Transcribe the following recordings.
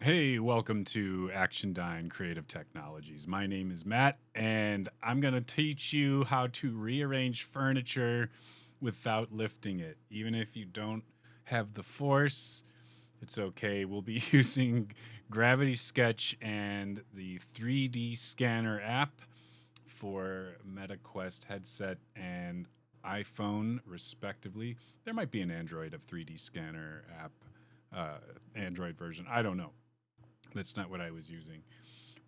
Hey, welcome to Action Dine Creative Technologies. My name is Matt, and I'm going to teach you how to rearrange furniture without lifting it. Even if you don't have the force, it's okay. We'll be using Gravity Sketch and the 3D Scanner app for MetaQuest headset and iPhone, respectively. There might be an Android of 3D Scanner app, Android version. I don't know. That's not what I was using.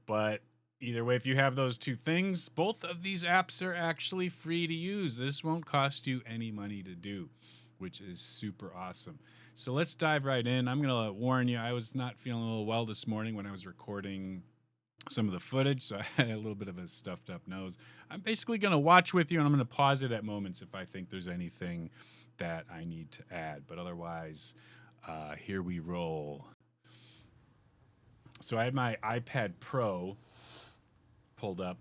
But either way, if you have those two things, both of these apps are actually free to use. This won't cost you any money to do, which is super awesome. So let's dive right in. I'm going to warn you, I was not feeling a little well this morning when I was recording some of the footage, so I had a little bit of a stuffed up nose. I'm basically going to watch with you, and I'm going to pause it at moments if I think there's anything that I need to add. But otherwise, here we roll. So I had my iPad Pro pulled up,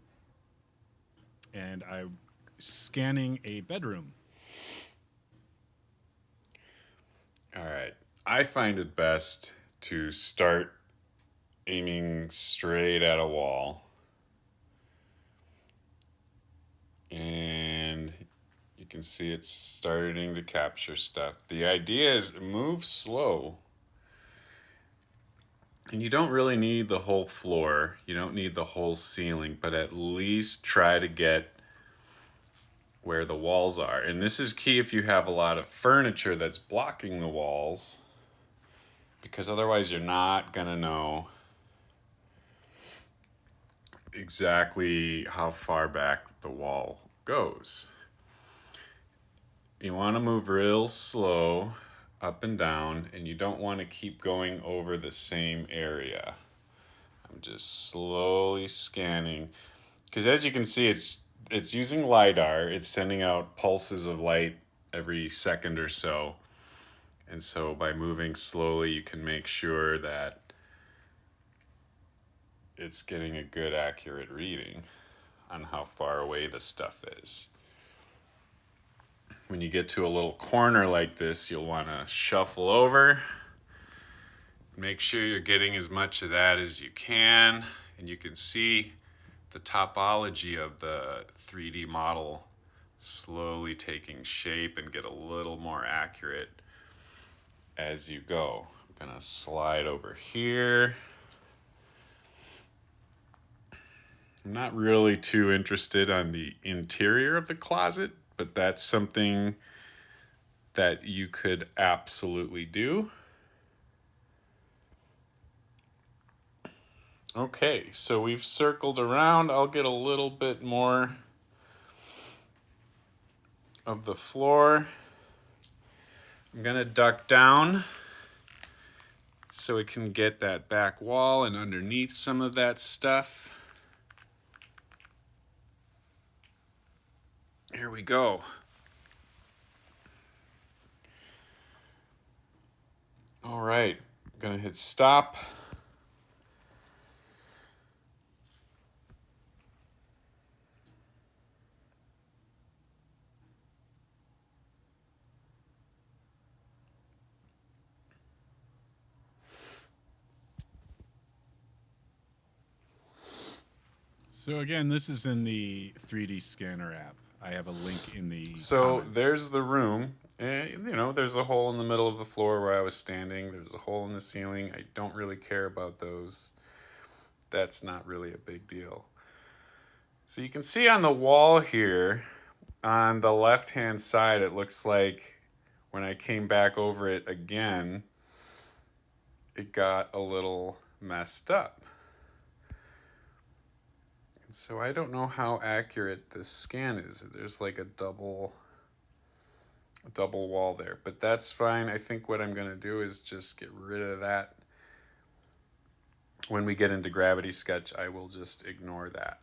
and I'm scanning a bedroom. All right. I find it best to start aiming straight at a wall. And you can see it's starting to capture stuff. The idea is move slow. And you don't really need the whole floor. You don't need the whole ceiling, but at least try to get where the walls are. And this is key if you have a lot of furniture that's blocking the walls, because otherwise you're not going to know exactly how far back the wall goes. You want to move real slow up and down, and you don't want to keep going over the same area. I'm just slowly scanning, because as you can see, it's using LiDAR. It's sending out pulses of light every second or so. And so by moving slowly, you can make sure that it's getting a good, accurate reading on how far away the stuff is. When you get to a little corner like this, you'll want to shuffle over. Make sure you're getting as much of that as you can. And you can see the topology of the 3D model slowly taking shape and get a little more accurate as you go. I'm going to slide over here. I'm not really too interested on the interior of the closet, but that's something that you could absolutely do. Okay, so we've circled around. I'll get a little bit more of the floor. I'm going to duck down so it can get that back wall and underneath some of that stuff. Here we go. All right, I'm going to hit stop. So again, this is in the 3D Scanner app. I have a link in the So comments. there's the room. There's a hole in the middle of the floor where I was standing. There's a hole in the ceiling. I don't really care about those. That's not really a big deal. So you can see on the wall here, on the left-hand side, it looks like when I came back over it again, it got a little messed up. And so I don't know how accurate this scan is. There's like a double wall there, but that's fine. I think what I'm going to do is just get rid of that. When we get into Gravity Sketch, I will just ignore that,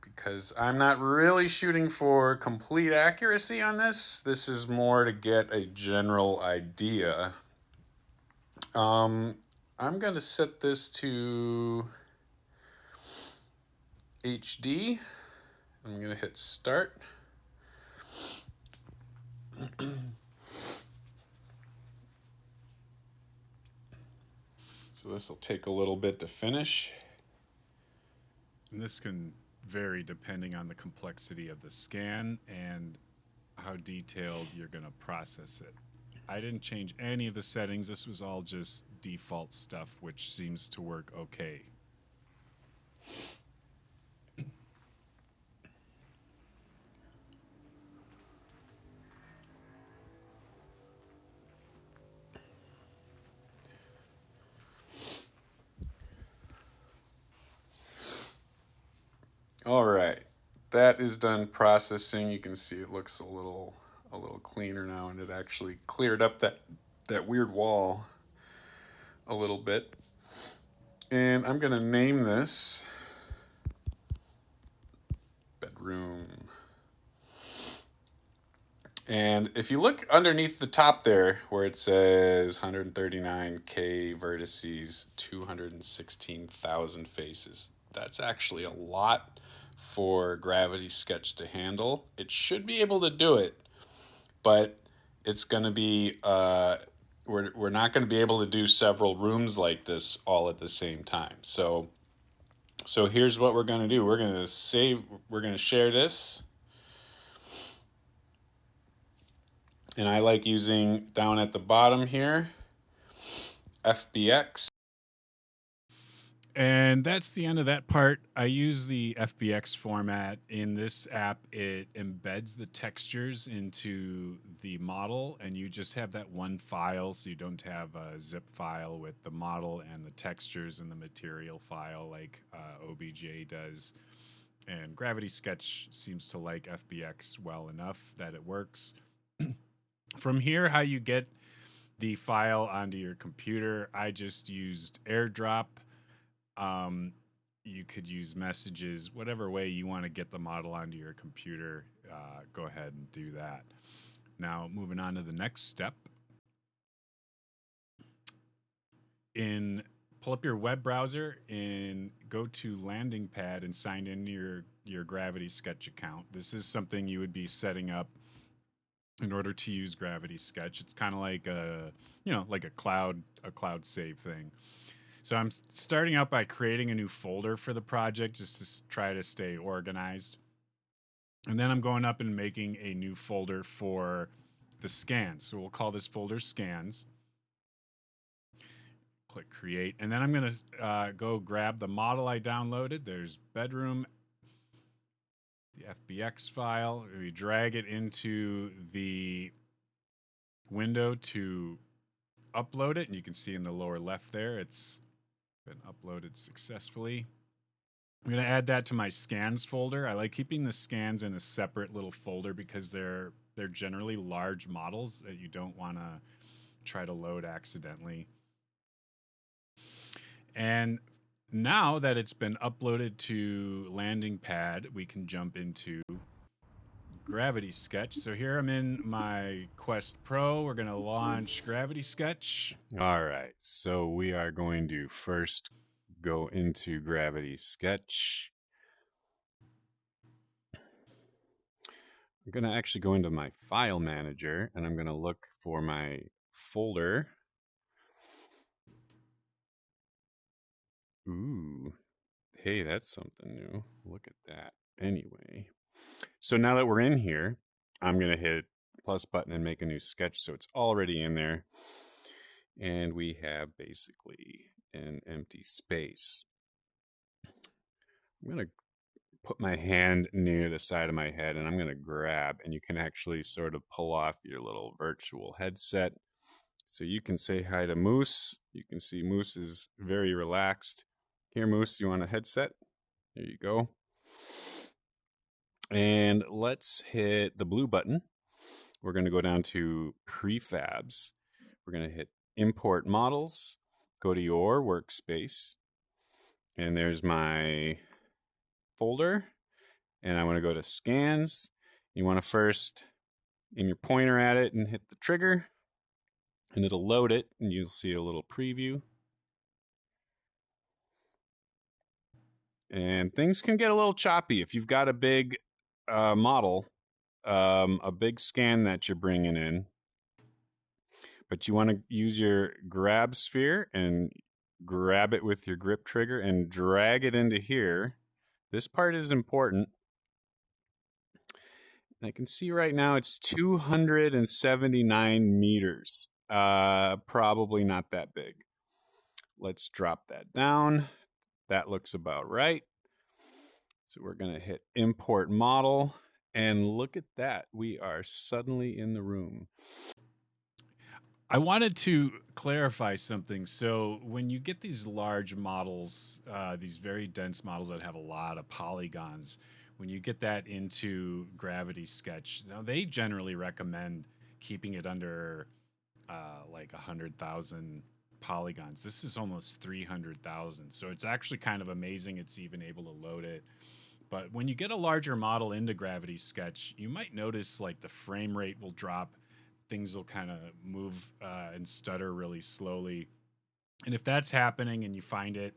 because I'm not really shooting for complete accuracy on this. This is more to get a general idea. I'm going to set this to HD. I'm going to hit start. So this will take a little bit to finish. And this can vary depending on the complexity of the scan and how detailed you're going to process it. I didn't change any of the settings. This was all just default stuff, which seems to work okay. All right, that is done processing. You can see it looks a little cleaner now, and it actually cleared up that weird wall a little bit. And I'm gonna name this bedroom. And if you look underneath the top there where it says 139K vertices, 216,000 faces, that's actually a lot for Gravity Sketch to handle. It should be able to do it, but it's going to be, we're not going to be able to do several rooms like this all at the same time. So here's what we're going to do. We're going to share this. And I like using down at the bottom here, FBX. And that's the end of that part. I use the FBX format. In this app, it embeds the textures into the model, and you just have that one file, so you don't have a zip file with the model and the textures and the material file like OBJ does. And Gravity Sketch seems to like FBX well enough that it works. From here, how you get the file onto your computer, I just used AirDrop. You could use messages, whatever way you want to get the model onto your computer. Go ahead and do that. Now, moving on to the next step. Pull up your web browser and go to Landing Pad and sign in your Gravity Sketch account. This is something you would be setting up in order to use Gravity Sketch. It's kind of like like a cloud save thing. So I'm starting out by creating a new folder for the project just to try to stay organized. And then I'm going up and making a new folder for the scans. So we'll call this folder scans. Click create. And then I'm going to go grab the model I downloaded. There's bedroom, the FBX file. We drag it into the window to upload it. And you can see in the lower left there, it's been uploaded successfully. I'm going to add that to my scans folder. I like keeping the scans in a separate little folder because they're generally large models that you don't want to try to load accidentally. And now that it's been uploaded to Landing Pad, we can jump into Gravity Sketch. So here I'm in my Quest Pro. We're going to launch Gravity Sketch. All right. So we are going to first go into Gravity Sketch. I'm going to actually go into my file manager and I'm going to look for my folder. Ooh, hey, that's something new. Look at that. Anyway, so now that we're in here, I'm going to hit plus button and make a new sketch. So it's already in there. And we have basically an empty space. I'm going to put my hand near the side of my head and I'm going to grab, and you can actually sort of pull off your little virtual headset. So you can say hi to Moose. You can see Moose is very relaxed. Here, Moose, you want a headset? There you go. And let's hit the blue button. We're going to go down to prefabs. We're going to hit import models, go to your workspace, and there's my folder. And I want to go to scans. You want to first aim your pointer at it and hit the trigger, and it'll load it, and you'll see a little preview. And things can get a little choppy if you've got a big model, a big scan that you're bringing in. But you want to use your grab sphere and grab it with your grip trigger and drag it into here. This part is important. I can see right now it's 279 meters. Probably not that big. Let's drop that down. That looks about right. So we're going to hit import model, and look at that. We are suddenly in the room. I wanted to clarify something. So when you get these large models, these very dense models that have a lot of polygons, when you get that into Gravity Sketch, now they generally recommend keeping it under like 100,000 polygons. This is almost 300,000. So it's actually kind of amazing it's even able to load it. But when you get a larger model into Gravity Sketch, you might notice like the frame rate will drop, things will kind of move and stutter really slowly. And if that's happening and you find it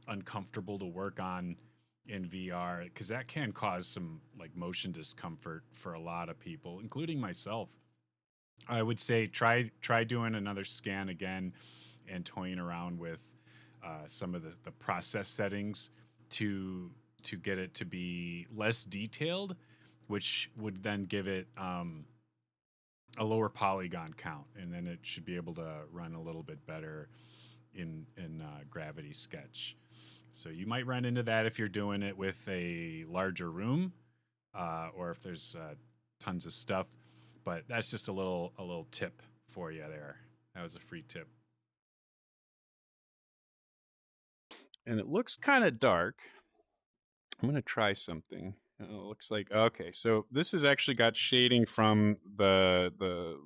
uncomfortable to work on in VR, because that can cause some like motion discomfort for a lot of people, including myself, I would say try doing another scan again and toying around with some of the process settings to get it to be less detailed, which would then give it a lower polygon count, and then it should be able to run a little bit better in Gravity Sketch. So you might run into that if you're doing it with a larger room, or if there's tons of stuff. But that's just a little tip for you there. That was a free tip. And it looks kind of dark. I'm going to try something. It looks like, okay, so this has actually got shading from the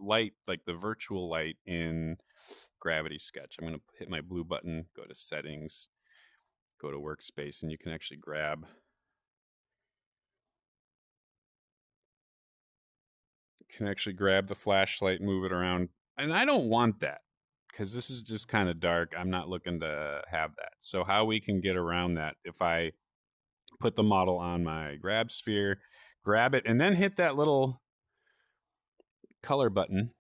light, like the virtual light in Gravity Sketch. I'm going to hit my blue button, go to settings, go to workspace, and you can actually grab the flashlight, move it around. And I don't want that because this is just kind of dark. I'm not looking to have that. So how we can get around that, if I put the model on my grab sphere, grab it, and then hit that little color button.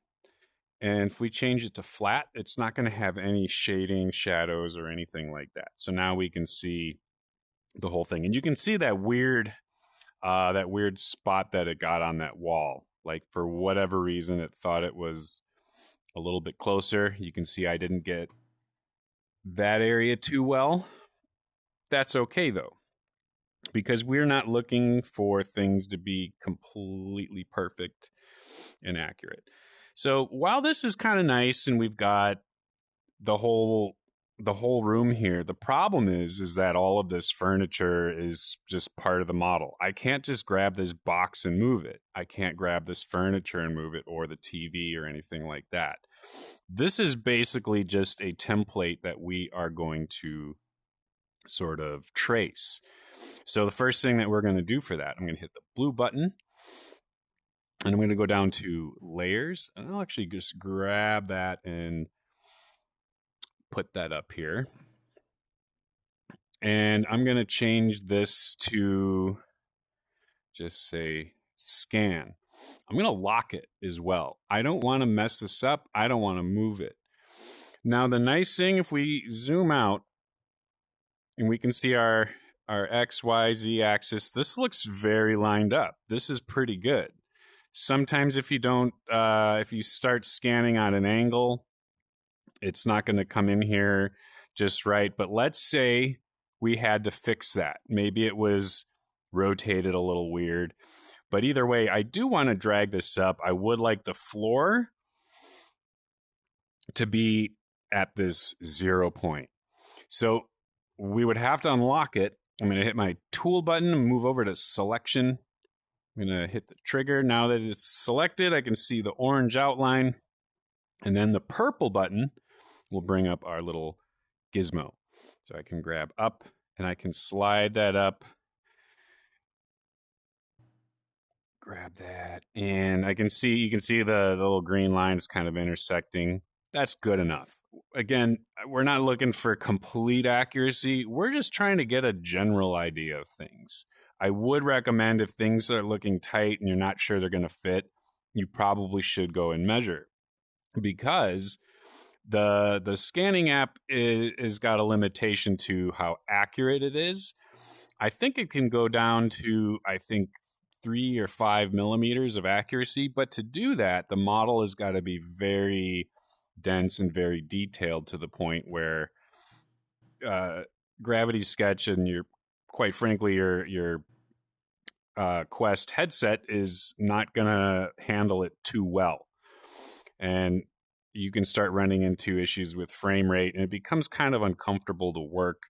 And if we change it to flat, it's not going to have any shading, shadows, or anything like that. So now we can see the whole thing. And you can see that weird spot that it got on that wall. Like for whatever reason, it thought it was a little bit closer. You can see I didn't get that area too well. That's okay though, because we're not looking for things to be completely perfect and accurate. So while this is kind of nice and we've got the whole room here, the problem is that all of this furniture is just part of the model. I can't just grab this box and move it. I can't grab this furniture and move it, or the TV or anything like that. This is basically just a template that we are going to sort of trace. So the first thing that we're going to do for that, I'm going to hit the blue button, and I'm going to go down to layers, and I'll actually just grab that and put that up here. And I'm going to change this to just say scan. I'm going to lock it as well. I don't want to mess this up. I don't want to move it. Now, the nice thing, if we zoom out and we can see our X, Y, Z axis, this looks very lined up. This is pretty good. Sometimes if you start scanning on an angle, it's not going to come in here just right. But let's say we had to fix that. Maybe it was rotated a little weird. But either way, I do want to drag this up. I would like the floor to be at this 0 point. So we would have to unlock it. I'm going to hit my tool button and move over to selection. I'm going to hit the trigger. Now that it's selected, I can see the orange outline. And then the purple button will bring up our little gizmo. So I can grab up and I can slide that up. Grab that. And you can see the little green line is kind of intersecting. That's good enough. Again, we're not looking for complete accuracy. We're just trying to get a general idea of things. I would recommend, if things are looking tight and you're not sure they're going to fit, you probably should go and measure, because The scanning app is got a limitation to how accurate it is. I think it can go down to, I think, 3 or 5 millimeters of accuracy. But to do that, the model has got to be very dense and very detailed to the point where Gravity Sketch and quite frankly, your Quest headset is not going to handle it too well. And you can start running into issues with frame rate, and it becomes kind of uncomfortable to work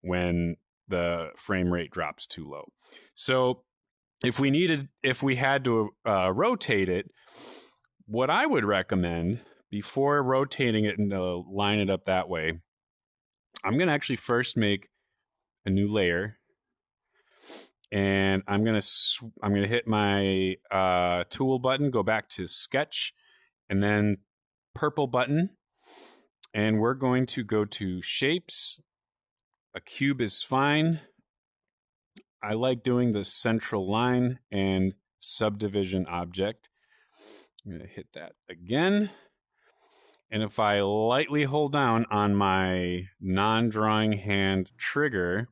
when the frame rate drops too low. So if we had to rotate it, what I would recommend before rotating it and line it up that way, I'm going to actually first make a new layer, and I'm going to hit my tool button, go back to sketch, and then purple button, and we're going to go to shapes. A cube is fine. I like doing the central line and subdivision object. I'm going to hit that again. And if I lightly hold down on my non-drawing hand trigger,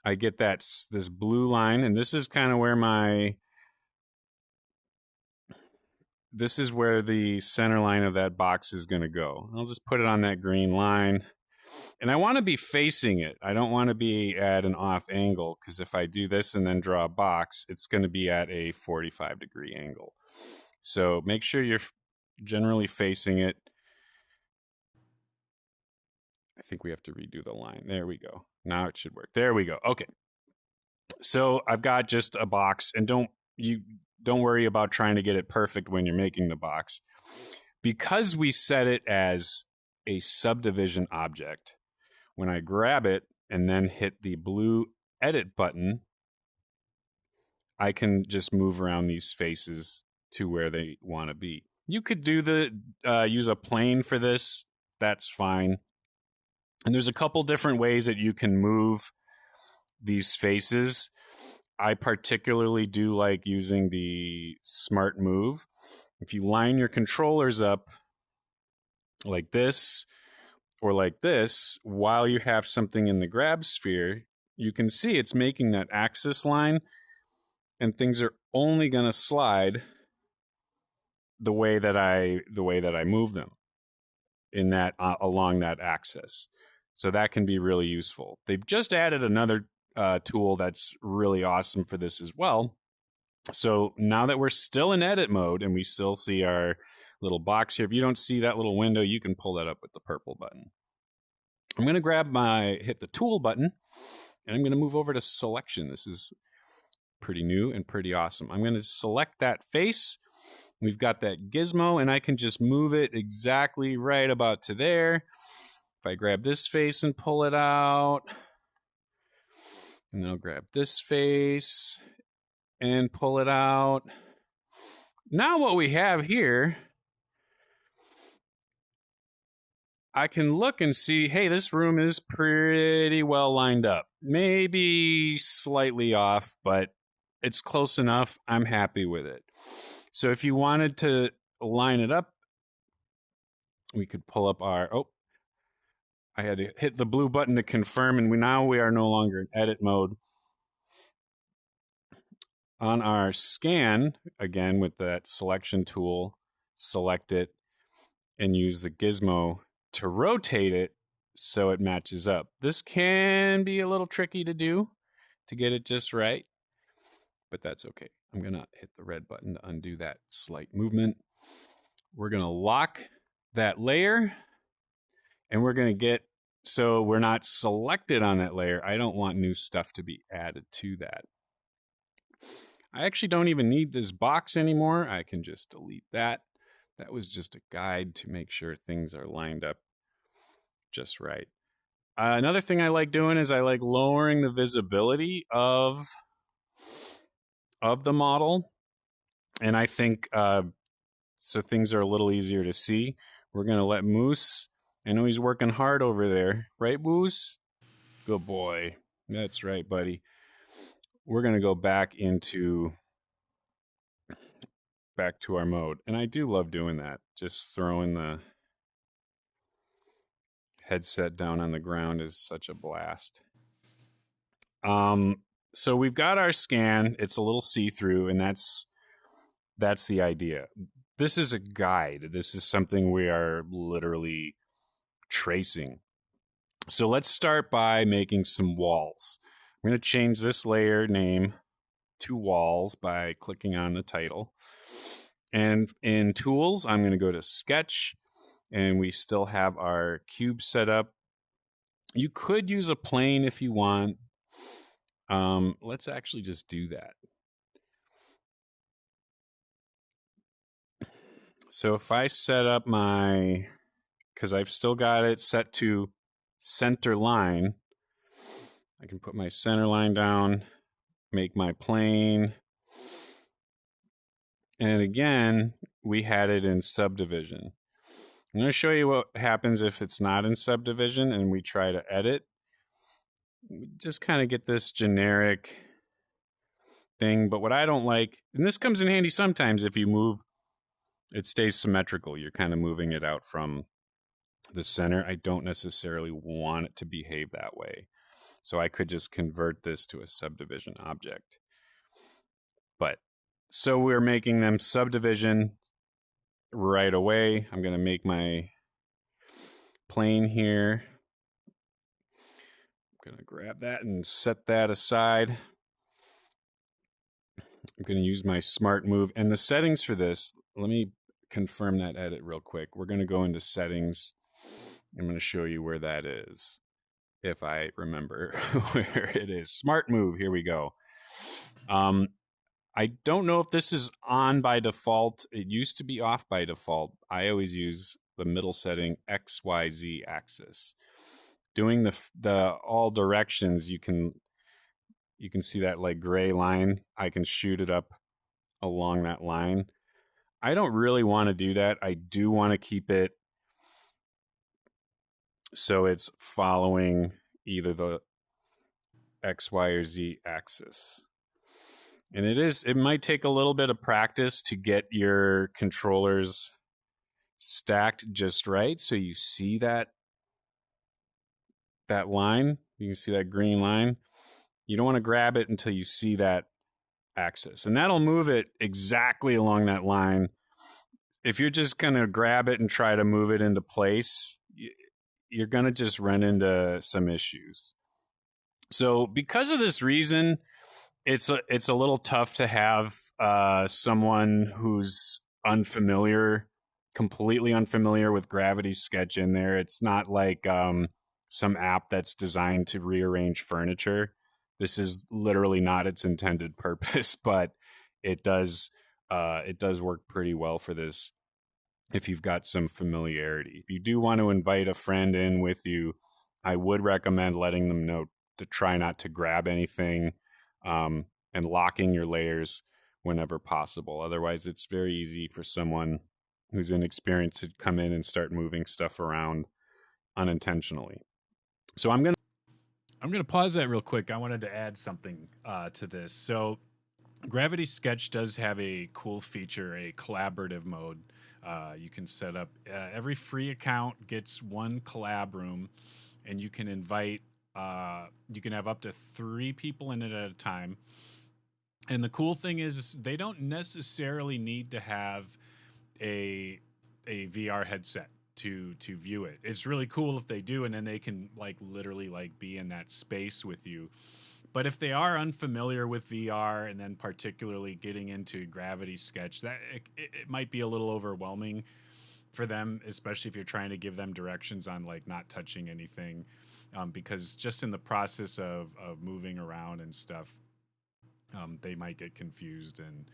I get this blue line, and this is kind of where this is where the center line of that box is going to go. I'll just put it on that green line. And I want to be facing it. I don't want to be at an off angle, because if I do this and then draw a box, it's going to be at a 45-degree angle. So make sure you're generally facing it. I think we have to redo the line. There we go. Now it should work. There we go. Okay. So I've got just a box, and don't worry about trying to get it perfect when you're making the box. Because we set it as a subdivision object, when I grab it and then hit the blue edit button, I can just move around these faces to where they want to be. You could use a plane for this. That's fine. And there's a couple different ways that you can move these faces. I particularly do like using the smart move. If you line your controllers up like this or like this, while you have something in the grab sphere, you can see it's making that axis line, and things are only going to slide the way that I move them in that along that axis. So that can be really useful. They've just added another tool that's really awesome for this as well. So now that we're still in edit mode and we still see our little box here, if you don't see that little window, you can pull that up with the purple button. I'm going to hit the tool button, and I'm going to move over to selection. This is pretty new and pretty awesome. I'm going to select that face. We've got that gizmo, and I can just move it exactly right about to there. If I grab this face and pull it out, and then I'll grab this face and pull it out. Now what we have here, I can look and see, hey, this room is pretty well lined up. Maybe slightly off, but it's close enough. I'm happy with it. So if you wanted to line it up, we could pull up I had to hit the blue button to confirm, and now we are no longer in edit mode. On our scan, again, with that selection tool, select it and use the gizmo to rotate it so it matches up. This can be a little tricky to do to get it just right, but that's okay. I'm going to hit the red button to undo that slight movement. We're going to lock that layer, and we're going to so we're not selected on that layer. I don't want new stuff to be added to that. I actually don't even need this box anymore. I can just delete that. That was just a guide to make sure things are lined up just right. Another thing I like doing is I like lowering the visibility of the model. And I think so things are a little easier to see. We're going to let Moose, I know he's working hard over there. Right, Moose? Good boy. That's right, buddy. We're going to go back to our mode. And I do love doing that. Just throwing the headset down on the ground is such a blast. So we've got our scan. It's a little see-through, and that's the idea. This is a guide. This is something we are literally tracing. So let's start by making some walls. I'm going to change this layer name to walls by clicking on the title. And in tools, I'm going to go to sketch, and we still have our cube set up. You could use a plane if you want. Let's actually just do that. So if I set up because I've still got it set to center line, I can put my center line down, make my plane. And again, we had it in subdivision. I'm going to show you what happens if it's not in subdivision and we try to edit. We just kind of get this generic thing. But what I don't like, and this comes in handy sometimes if you move, it stays symmetrical. You're kind of moving it out from the center. I don't necessarily want it to behave that way. So I could just convert this to a subdivision object. But so we're making them subdivision right away. I'm going to make my plane here. I'm going to grab that and set that aside. I'm going to use my smart move. And the settings for this, let me confirm that edit real quick. We're going to go into settings. I'm going to show you where that is, if I remember where it is. Smart move, here we go. I don't know if this is on by default. It used to be off by default. I always use the middle setting, XYZ axis. Doing the all directions, you can see that like gray line. I can shoot it up along that line. I don't really want to do that. I do want to keep it so it's following either the X, Y, or Z axis. And it might take a little bit of practice to get your controllers stacked just right. So you see that line, you can see that green line. You don't want to grab it until you see that axis. And that'll move it exactly along that line. If you're just going to grab it and try to move it into place, you're going to just run into some issues. So because of this reason, it's a little tough to have someone who's completely unfamiliar with Gravity Sketch in there. It's not like some app that's designed to rearrange furniture. This is literally not its intended purpose, but it does work pretty well for this if you've got some familiarity. If you do want to invite a friend in with you, I would recommend letting them know to try not to grab anything and locking your layers whenever possible. Otherwise, it's very easy for someone who's inexperienced to come in and start moving stuff around unintentionally. So I'm going to pause that real quick. I wanted to add something to this. So Gravity Sketch does have a cool feature, a collaborative mode. You can set up every free account gets one collab room, and you can invite you can have up to 3 people in it at a time. And the cool thing is they don't necessarily need to have a VR headset to view it. It's really cool if they do, and then they can literally be in that space with you. But if they are unfamiliar with VR, and then particularly getting into Gravity Sketch, that it might be a little overwhelming for them, especially if you're trying to give them directions on not touching anything, because just in the process of moving around and stuff, they might get confused and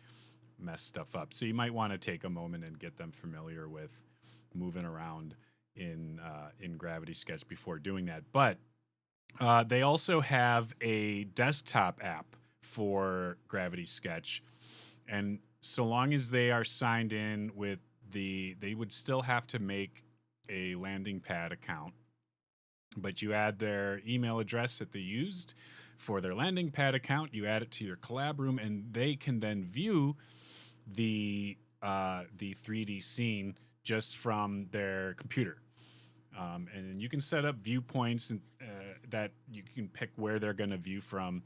mess stuff up. So you might want to take a moment and get them familiar with moving around in Gravity Sketch before doing that. But they also have a desktop app for Gravity Sketch, and so long as they are signed in with they would still have to make a landing pad account, but you add their email address that they used for their landing pad account, you add it to your collab room, and they can then view the 3D scene just from their computer. And you can set up viewpoints that you can pick where they're going to view from.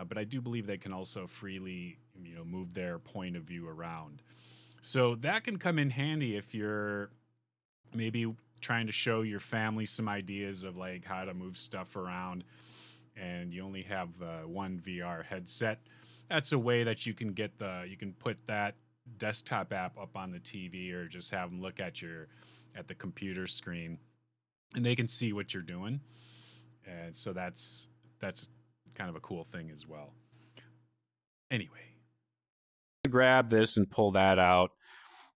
But I do believe they can also freely, move their point of view around. So that can come in handy if you're maybe trying to show your family some ideas of like how to move stuff around, and you only have one VR headset. That's a way that you can you can put that desktop app up on the TV, or just have them look at the computer screen, and they can see what you're doing. And so that's kind of a cool thing as well. Anyway, grab this and pull that out.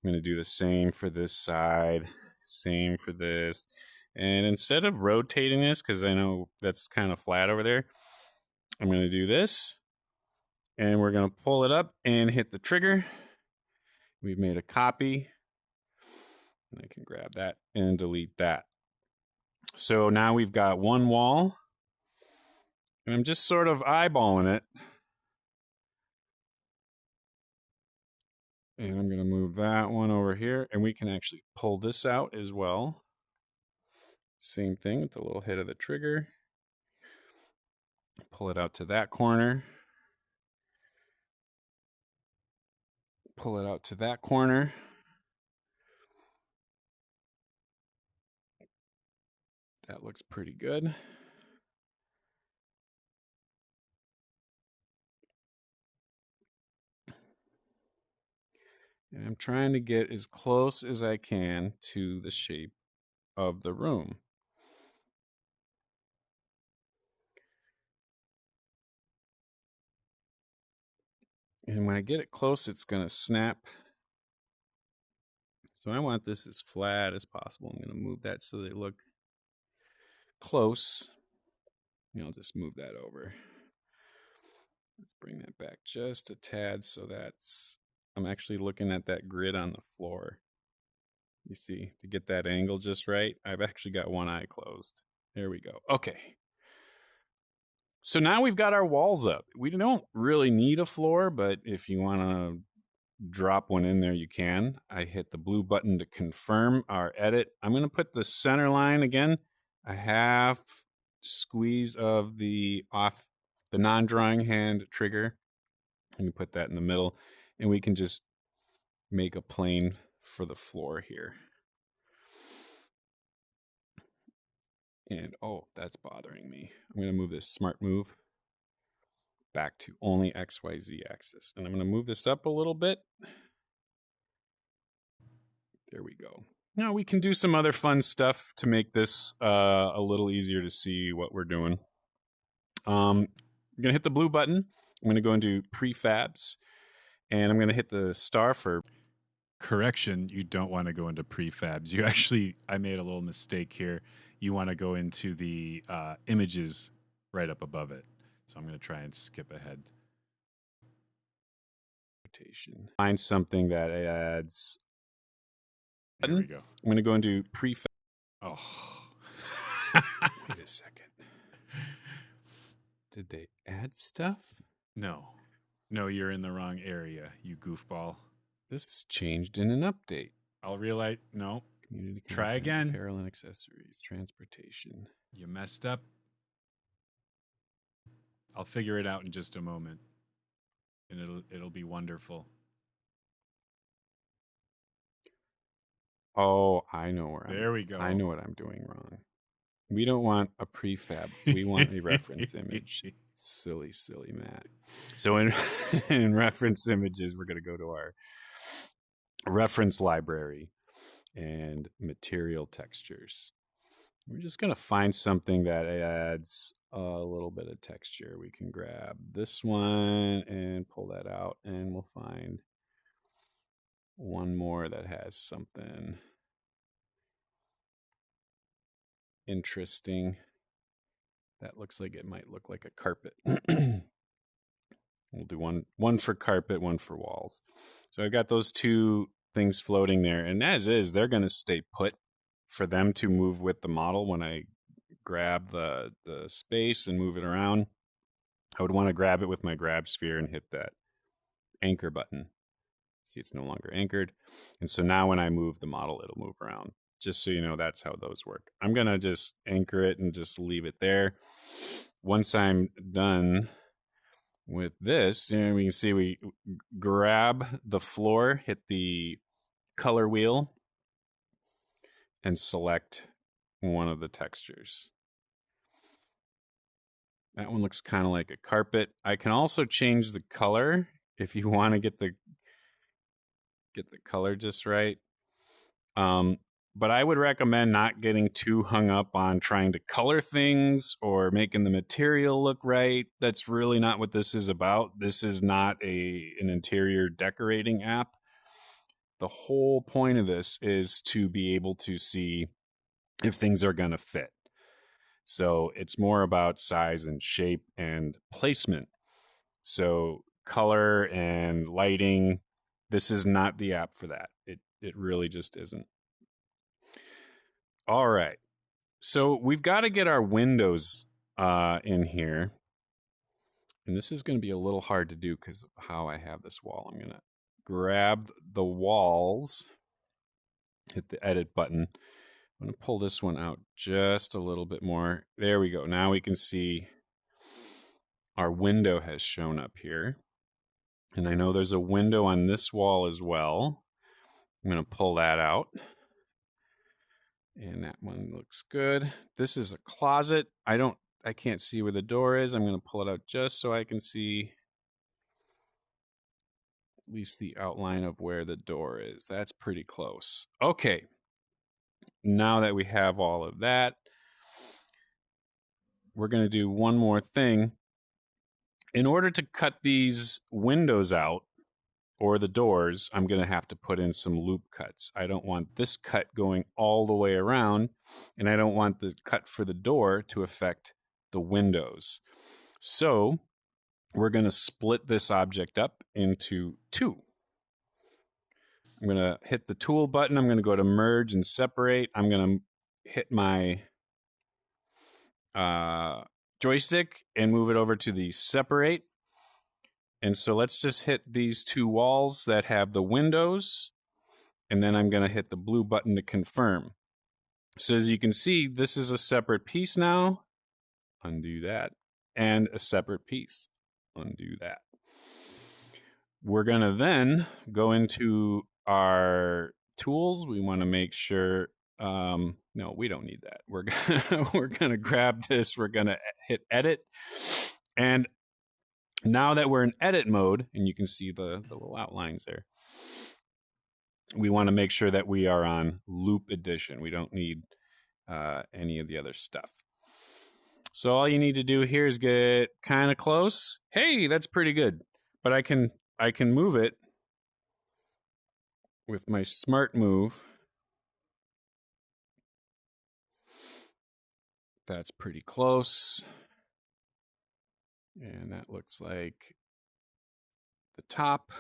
I'm going to do the same for this side, same for this. And instead of rotating this, because I know that's kind of flat over there, I'm going to do this. And we're going to pull it up and hit the trigger. We've made a copy. And I can grab that and delete that. So now we've got one wall. And I'm just sort of eyeballing it. And I'm going to move that one over here. And we can actually pull this out as well. Same thing with the little hit of the trigger. Pull it out to that corner. Pull it out to that corner. That looks pretty good. And I'm trying to get as close as I can to the shape of the room. And when I get it close, it's going to snap. So I want this as flat as possible. I'm going to move that so they look close. And I'll just move that over. Let's bring that back just a tad so I'm actually looking at that grid on the floor. You see, to get that angle just right, I've actually got one eye closed. There we go. Okay. So now we've got our walls up. We don't really need a floor, but if you want to drop one in there, you can. I hit the blue button to confirm our edit. I'm going to put the center line again, a half squeeze of the non-drawing hand trigger. Let me put that in the middle, and we can just make a plane for the floor here. And oh, that's bothering me. I'm going to move this smart move back to only XYZ axis. And I'm going to move this up a little bit. There we go. Now we can do some other fun stuff to make this a little easier to see what we're doing. I'm going to hit the blue button. I'm going to go into prefabs, and I'm going to hit the star for correction, you don't want to go into prefabs. I made a little mistake here. You want to go into the images right up above it. So I'm going to try and skip ahead. rotation. Find something that adds. There we go. I'm going to go into prefab. Oh. Wait a second. Did they add stuff? No, you're in the wrong area, you goofball. This is changed in an update. I'll relight. No. Community Try content, again. Apparel and accessories, transportation. You messed up. I'll figure it out in just a moment, and it'll be wonderful. Oh, I know where There we go. I know what I'm doing wrong. We don't want a prefab. We want a reference image. Silly Matt. So in reference images, we're going to go to our reference library and material textures. We're just going to find something that adds a little bit of texture. We can grab this one and pull that out, and we'll find one more that has something interesting. That looks like it might look like a carpet. We'll do one for carpet, one for walls. So I've got those two things floating there, and as is, they're going to stay put for them to move with the model. When I grab the space and move it around, I would want to grab it with my grab sphere and hit that anchor button. See, it's no longer anchored. And so now when I move the model, it'll move around Just so you know, that's how those work. I'm going to just anchor it and just leave it there. Once I'm done with this, we can see we grab the floor, hit the color wheel, and select one of the textures. That one looks kind of like a carpet. I can also change the color if you want to get the color just right. But I would recommend not getting too hung up on trying to color things or making the material look right. That's really not what this is about. This is not an interior decorating app. The whole point of this is to be able to see if things are going to fit. So it's more about size and shape and placement. So color and lighting, this is not the app for that. It really just isn't. All right. So we've got to get our windows in here. And this is going to be a little hard to do because of how I have this wall. I'm going to grab the walls, hit the edit button. I'm going to pull this one out just a little bit more. There we go. Now we can see our window has shown up here. And I know there's a window on this wall as well. I'm going to pull that out. And that one looks good. This is a closet. I can't see where the door is. I'm going to pull it out just so I can see at least the outline of where the door is. That's pretty close. Okay. Now that we have all of that, we're going to do one more thing. In order to cut these windows out, or the doors, I'm going to have to put in some loop cuts. I don't want this cut going all the way around, and I don't want the cut for the door to affect the windows. So we're going to split this object up into two. I'm going to hit the tool button. I'm going to go to merge and separate. I'm going to hit my joystick and move it over to the separate. And so let's just hit these two walls that have the windows, and then I'm going to hit the blue button to confirm. So as you can see, this is a separate piece now. Undo that. And a separate piece. Undo that. We're going to then go into our tools. We want to make sure, no, we don't need that. We're going to grab this. We're going to hit edit. And now that we're in edit mode, and you can see the little outlines there, we want to make sure that we are on loop edition. We don't need any of the other stuff. So all you need to do here is get kind of close. Hey, that's pretty good. But I can move it with my smart move. That's pretty close. And that looks like the top.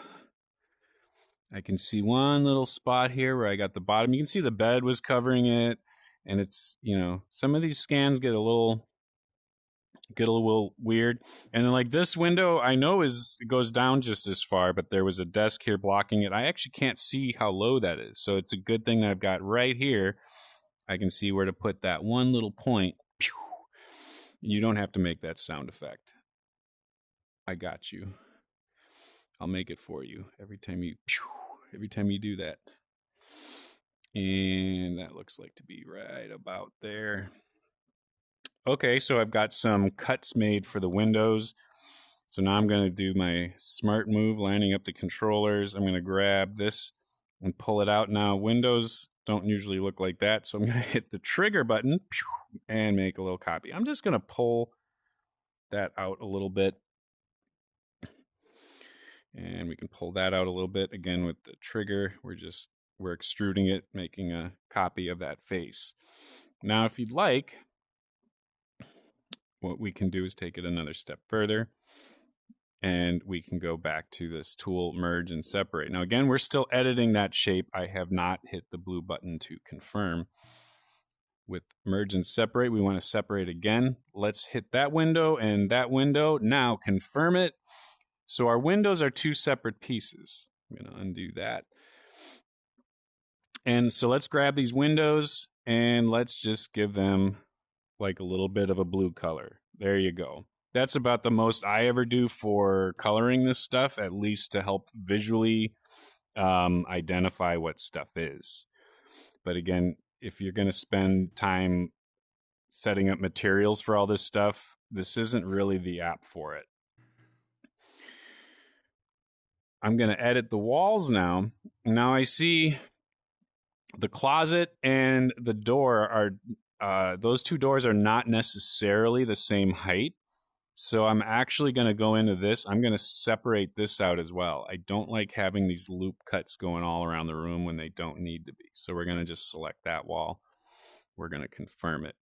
I can see one little spot here where I got the bottom. You can see the bed was covering it. And it's, some of these scans get a little weird. And then like this window, I know it goes down just as far, but there was a desk here blocking it. I actually can't see how low that is. So it's a good thing that I've got right here. I can see where to put that one little point. You don't have to make that sound effect. I got you. I'll make it for you every time you do that. And that looks like to be right about there. Okay, so I've got some cuts made for the windows. So now I'm going to do my smart move, lining up the controllers. I'm going to grab this and pull it out. Now, windows don't usually look like that, so I'm going to hit the trigger button and make a little copy. I'm just going to pull that out a little bit. And we can pull that out a little bit. Again, with the trigger, we're extruding it, making a copy of that face. Now, if you'd like, what we can do is take it another step further, and we can go back to this tool, merge and separate. Now, again, we're still editing that shape. I have not hit the blue button to confirm. With merge and separate, we want to separate again. Let's hit that window and that window. Now, confirm it. So our windows are two separate pieces. I'm going to undo that. And so let's grab these windows and let's just give them like a little bit of a blue color. There you go. That's about the most I ever do for coloring this stuff, at least to help visually identify what stuff is. But again, if you're going to spend time setting up materials for all this stuff, this isn't really the app for it. I'm going to edit the walls now. Now I see the closet and the door are, those two doors are not necessarily the same height. So I'm actually going to go into this. I'm going to separate this out as well. I don't like having these loop cuts going all around the room when they don't need to be. So we're going to just select that wall. We're going to confirm it.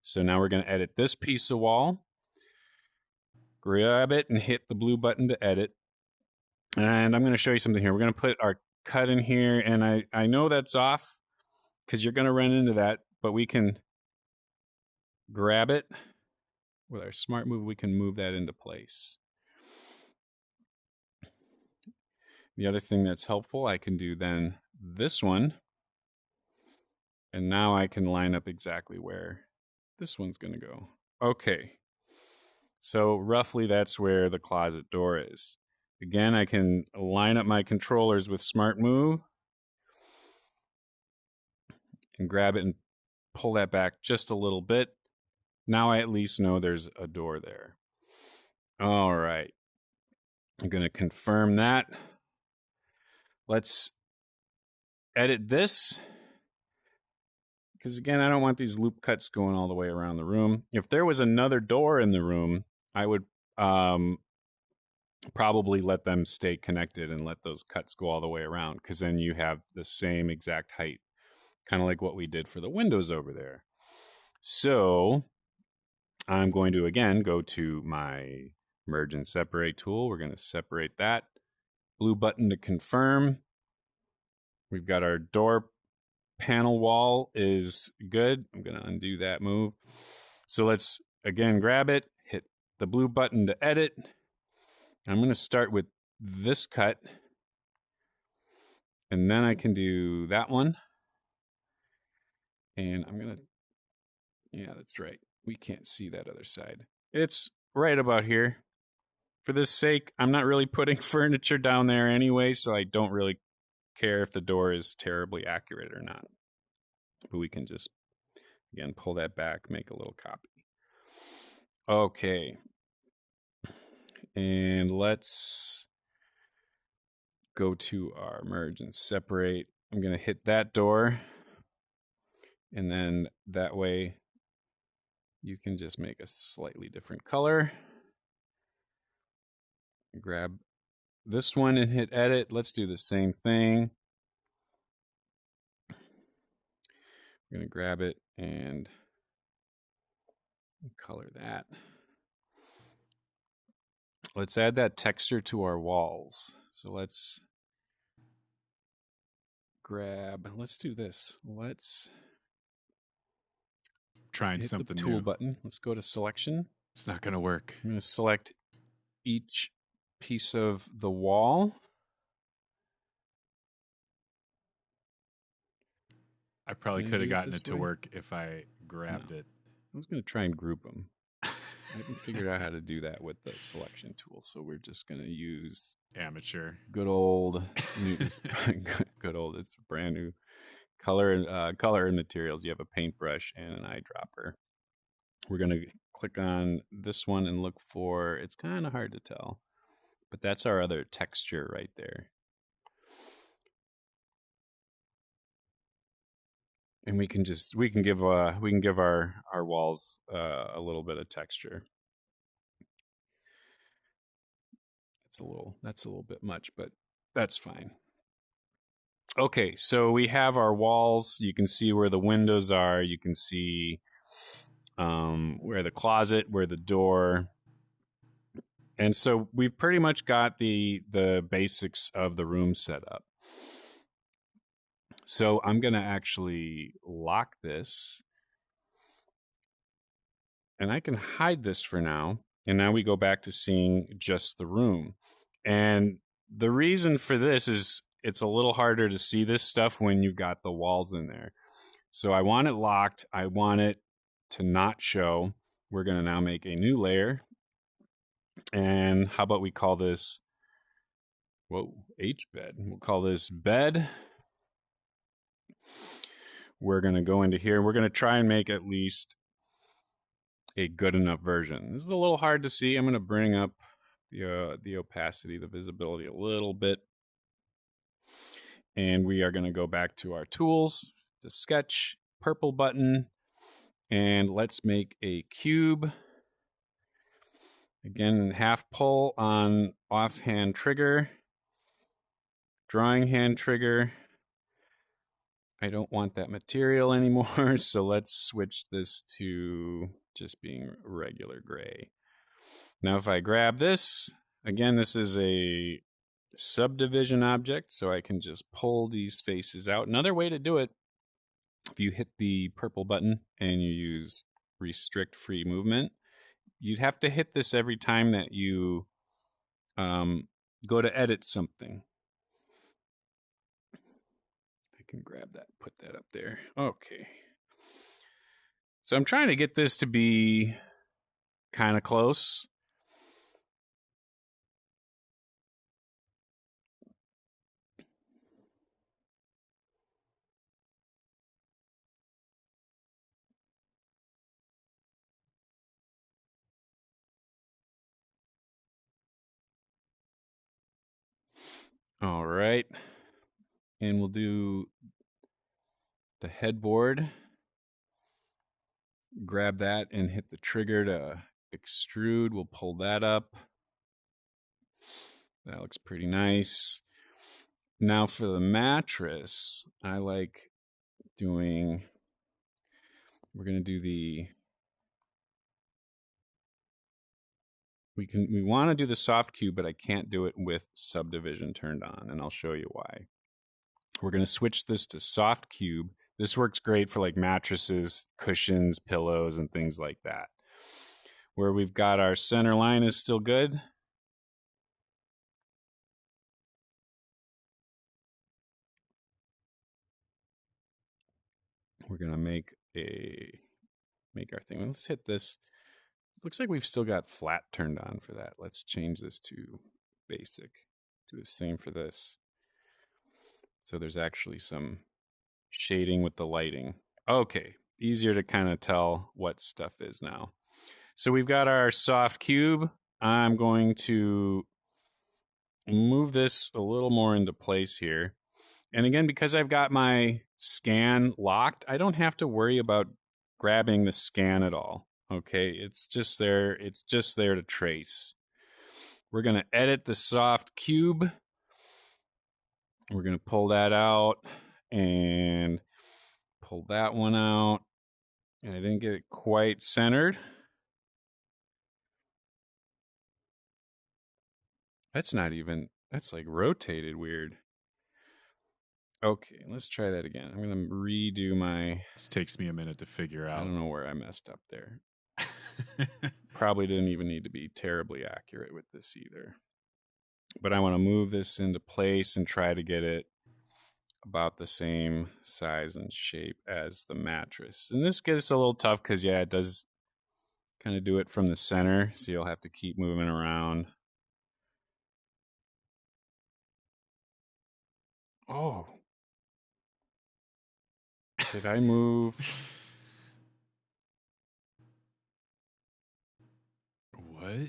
So now we're going to edit this piece of wall. Grab it and hit the blue button to edit. And I'm going to show you something here. We're going to put our cut in here. And I know that's off because you're going to run into that. But we can grab it. With our smart move, we can move that into place. The other thing that's helpful, I can do then this one. And now I can line up exactly where this one's going to go. Okay. So roughly that's where the closet door is. Again, I can line up my controllers with smart move and grab it and pull that back just a little bit. Now I at least know there's a door there. All right. I'm going to confirm that. Let's edit this. Because again, I don't want these loop cuts going all the way around the room. If there was another door in the room, I would probably let them stay connected and let those cuts go all the way around. Because then you have the same exact height. Kind of like what we did for the windows over there. So I'm going to, again, go to my merge and separate tool. We're going to separate that. Blue button to confirm. We've got our door panel wall is good. I'm going to undo that move. So let's, again, grab it, hit the blue button to edit. I'm going to start with this cut. And then I can do that one. And I'm going to, yeah, that's right. We can't see that other side. It's right about here. For this sake, I'm not really putting furniture down there anyway, so I don't really care if the door is terribly accurate or not. But we can just, again, pull that back, make a little copy. Okay. And let's go to our merge and separate. I'm going to hit that door. And then that way you can just make a slightly different color. Grab this one and hit edit. Let's do the same thing. I'm going to grab it and color that. Let's add that texture to our walls. So let's grab, let's do this. Let's Trying hit something the tool new. button. Let's go to selection. It's not going to work. I'm going to select each piece of the wall. I probably Can I could have do it gotten this it to way? work if I grabbed it. I was going to try and group them. I haven't figured out how to do that with the selection tool, so we're just going to use Amateur. good old, good old. It's brand new color and materials. You have a paintbrush and an eyedropper. We're going to click on this one and look for. It's kind of hard to tell, but that's our other texture right there. And we can give our walls a little bit of texture. That's a little bit much, but that's fine. Okay, so we have our walls. You can see where the windows are. You can see where the closet, where the door. And so we've pretty much got the basics of the room set up. So I'm going to actually lock this. And I can hide this for now. And now we go back to seeing just the room. And the reason for this is it's a little harder to see this stuff when you've got the walls in there. So I want it locked. I want it to not show. We're going to now make a new layer. And how about we call this, H-bed. We'll call this bed. We're going to go into here. We're going to try and make at least a good enough version. This is a little hard to see. I'm going to bring up the opacity, the visibility a little bit. And we are going to go back to our tools, the sketch, purple button, and let's make a cube. Again, half pull on offhand trigger, drawing hand trigger. I don't want that material anymore, so let's switch this to just being regular gray. Now if I grab this, again, this is a subdivision object, so I can just pull these faces out. Another way to do it, if you hit the purple button and you use restrict free movement, you'd have to hit this every time that you go to edit something. I can grab that, put that up there. Okay. So I'm trying to get this to be kind of close. All right. And we'll do the headboard. Grab that and hit the trigger to extrude. We'll pull that up. That looks pretty nice. Now for the mattress, I like doing, we're going to do we want to do the soft cube, but I can't do it with subdivision turned on, and I'll show you why. We're going to switch this to soft cube. This works great for like mattresses, cushions, pillows, and things like that. Where we've got our center line is still good. We're going to make our thing. Let's hit this. Looks like we've still got flat turned on for that. Let's change this to basic. Do the same for this. So there's actually some shading with the lighting. Okay, easier to kind of tell what stuff is now. So we've got our soft cube. I'm going to move this a little more into place here. And again, because I've got my scan locked, I don't have to worry about grabbing the scan at all. Okay, it's just there. It's just there to trace. We're going to edit the soft cube. We're going to pull that out and pull that one out. And I didn't get it quite centered. That's not even, that's like rotated weird. Okay, let's try that again. I'm going to redo my... This takes me a minute to figure out. I don't know where I messed up there. Probably didn't even need to be terribly accurate with this either. But I want to move this into place and try to get it about the same size and shape as the mattress. And this gets a little tough because, yeah, it does kind of do it from the center. So you'll have to keep moving around. Oh. Did I move? What?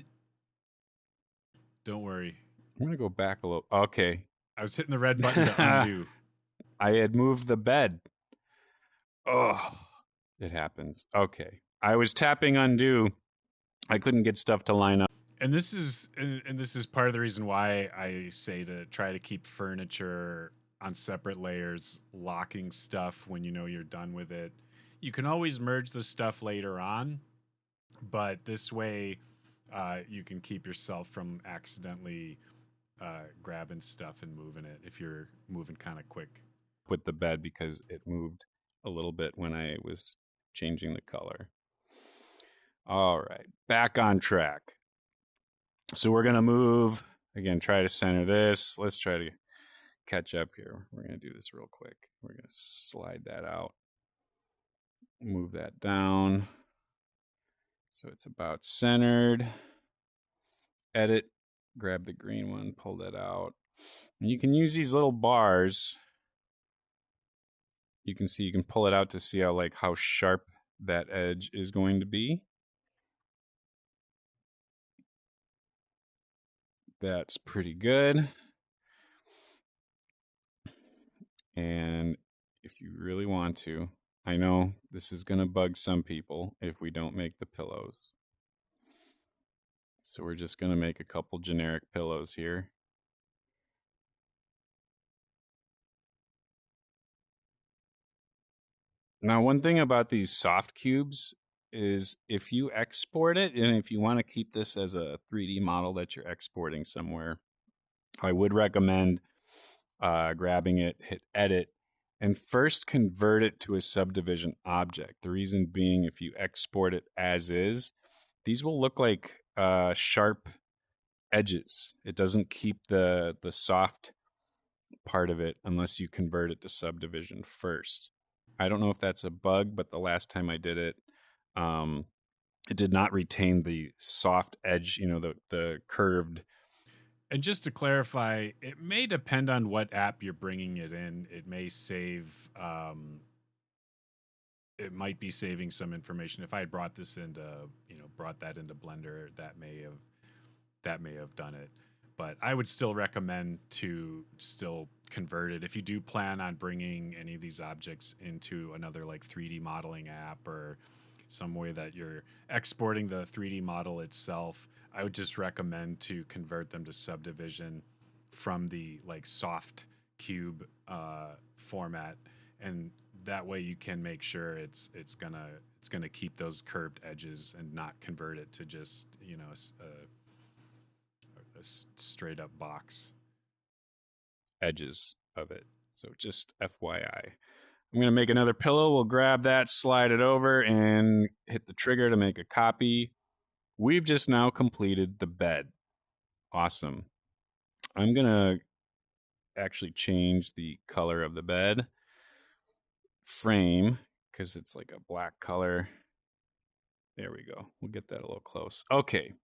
Don't worry. I'm going to go back a little. Okay. I was hitting the red button to undo. I had moved the bed. Oh, it happens. Okay. I was tapping undo. I couldn't get stuff to line up. And this is part of the reason why I say to try to keep furniture on separate layers, locking stuff when you know you're done with it. You can always merge the stuff later on, but this way you can keep yourself from accidentally grabbing stuff and moving it if you're moving kind of quick. With the bed because it moved a little bit when I was changing the color. All right, back on track. So we're going to move, again, try to center this. Let's try to catch up here. We're going to do this real quick. We're going to slide that out, move that down so it's about centered. Edit, grab the green one, pull that out. And you can use these little bars. You can see, you can pull it out to see how sharp that edge is going to be. That's pretty good. And if you really want to, I know this is going to bug some people if we don't make the pillows. So we're just going to make a couple generic pillows here. Now, one thing about these soft cubes is if you export it, and if you want to keep this as a 3D model that you're exporting somewhere, I would recommend grabbing it, hit edit, and first convert it to a subdivision object. The reason being, if you export it as is, these will look like sharp edges. It doesn't keep the soft part of it unless you convert it to subdivision first. I don't know if that's a bug, but the last time I did it, it did not retain the soft edge, the curved. And just to clarify, it may depend on what app you're bringing it in. It may save, it might be saving some information. If I had brought this into, brought that into Blender, that may have done it. But I would still recommend to still convert it. If you do plan on bringing any of these objects into another 3D modeling app or some way that you're exporting the 3D model itself, I would just recommend to convert them to subdivision from the soft cube format, and that way you can make sure it's gonna keep those curved edges and not convert it to just a straight up box edges of it. So just FYI. I'm going to make another pillow. We'll grab that, slide it over, and hit the trigger to make a copy. We've just now completed the bed. Awesome. I'm going to actually change the color of the bed frame because it's like a black color. There we go. We'll get that a little close. Okay.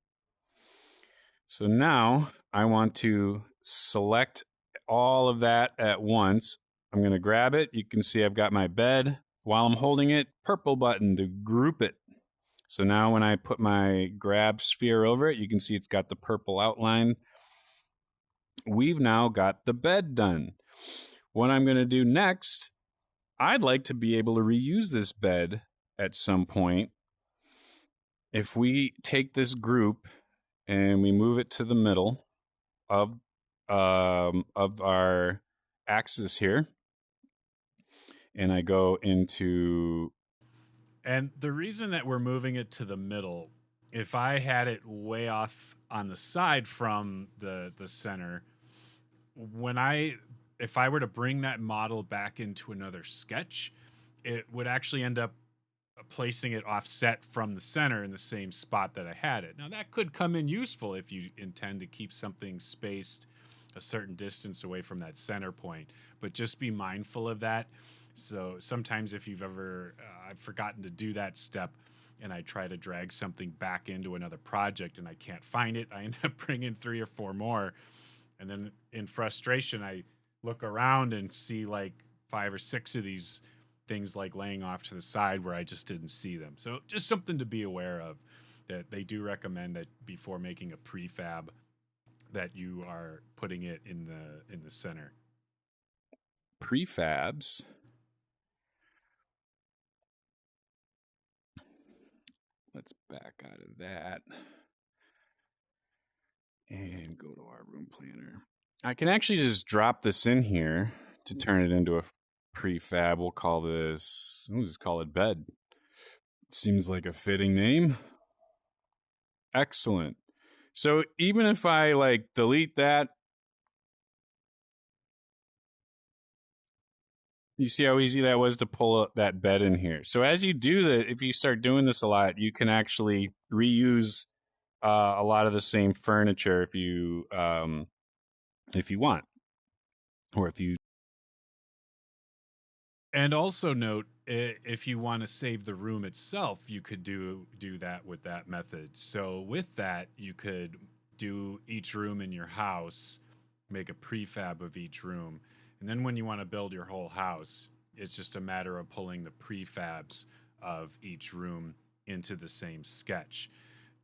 So now I want to select all of that at once. I'm going to grab it. You can see I've got my bed. While I'm holding it, purple button to group it. So now when I put my grab sphere over it, you can see it's got the purple outline. We've now got the bed done. What I'm going to do next, I'd like to be able to reuse this bed at some point. If we take this group and we move it to the middle of our axis here, and I go into... And the reason that we're moving it to the middle, if I had it way off on the side from the center, if I were to bring that model back into another sketch, it would actually end up placing it offset from the center in the same spot that I had it. Now that could come in useful if you intend to keep something spaced a certain distance away from that center point, but just be mindful of that. So sometimes if you've ever, I've forgotten to do that step and I try to drag something back into another project and I can't find it, I end up bringing 3 or 4 more. And then in frustration, I look around and see 5 or 6 of these things laying off to the side where I just didn't see them. So just something to be aware of, that they do recommend that before making a prefab that you are putting it in the center. Prefabs. Let's back out of that and go to our room planner. I can actually just drop this in here to turn it into a prefab. We'll just call it bed. Seems like a fitting name. Excellent. So even if I delete that, you see how easy that was to pull that bed in here. So as you do that, if you start doing this a lot, you can actually reuse a lot of the same furniture if you want. or if you And also note, if you want to save the room itself, you could do that with that method. So with that, you could do each room in your house, make a prefab of each room, and then when you want to build your whole house, it's just a matter of pulling the prefabs of each room into the same sketch.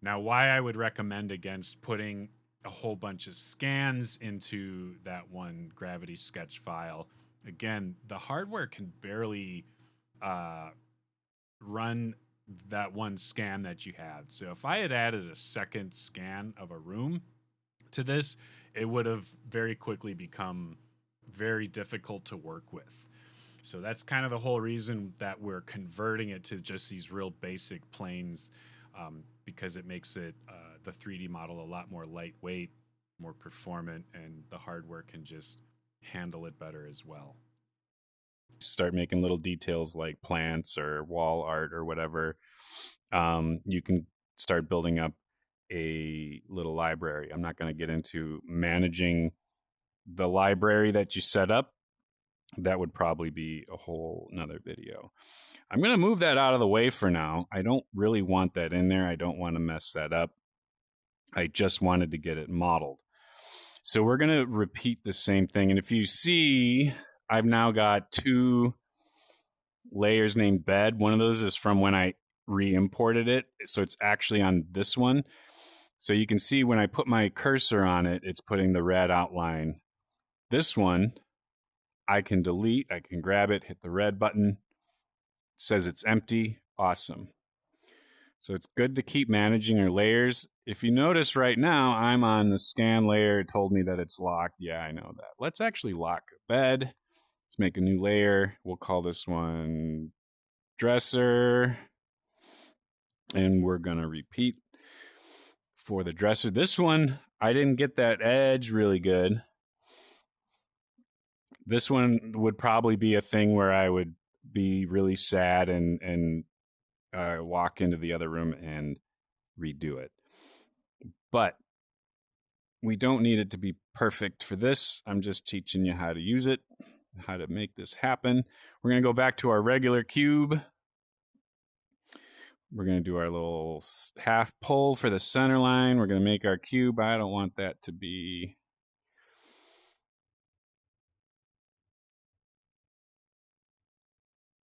Now, why I would recommend against putting a whole bunch of scans into that one Gravity sketch file, again, the hardware can barely uh, run that one scan that you have. So if I had added a second scan of a room to this, it would have very quickly become very difficult to work with. So that's kind of the whole reason that we're converting it to just these real basic planes, because it makes it the 3D model a lot more lightweight, more performant, and the hardware can just handle it better as well. start making little details like plants or wall art or whatever, you can start building up a little library. I'm not going to get into managing the library that you set up. That would probably be a whole another video. I'm going to move that out of the way for now. I don't really want that in there. I don't want to mess that up. I just wanted to get it modeled. So we're going to repeat the same thing. And if you see, I've now got two layers named bed. One of those is from when I re-imported it. So it's actually on this one. So you can see when I put my cursor on it, it's putting the red outline. This one, I can delete. I can grab it, hit the red button. It says it's empty. Awesome. So it's good to keep managing your layers. If you notice right now, I'm on the scan layer. It told me that it's locked. Yeah, I know that. Let's actually lock a bed. Let's make a new layer. We'll call this one dresser. And we're going to repeat for the dresser. This one, I didn't get that edge really good. This one would probably be a thing where I would be really sad and walk into the other room and redo it. But we don't need it to be perfect for this. I'm just teaching you how to use it, how to make this happen. We're going to go back to our regular cube. We're going to do our little half pull for the center line. We're going to make our cube. I don't want that to be...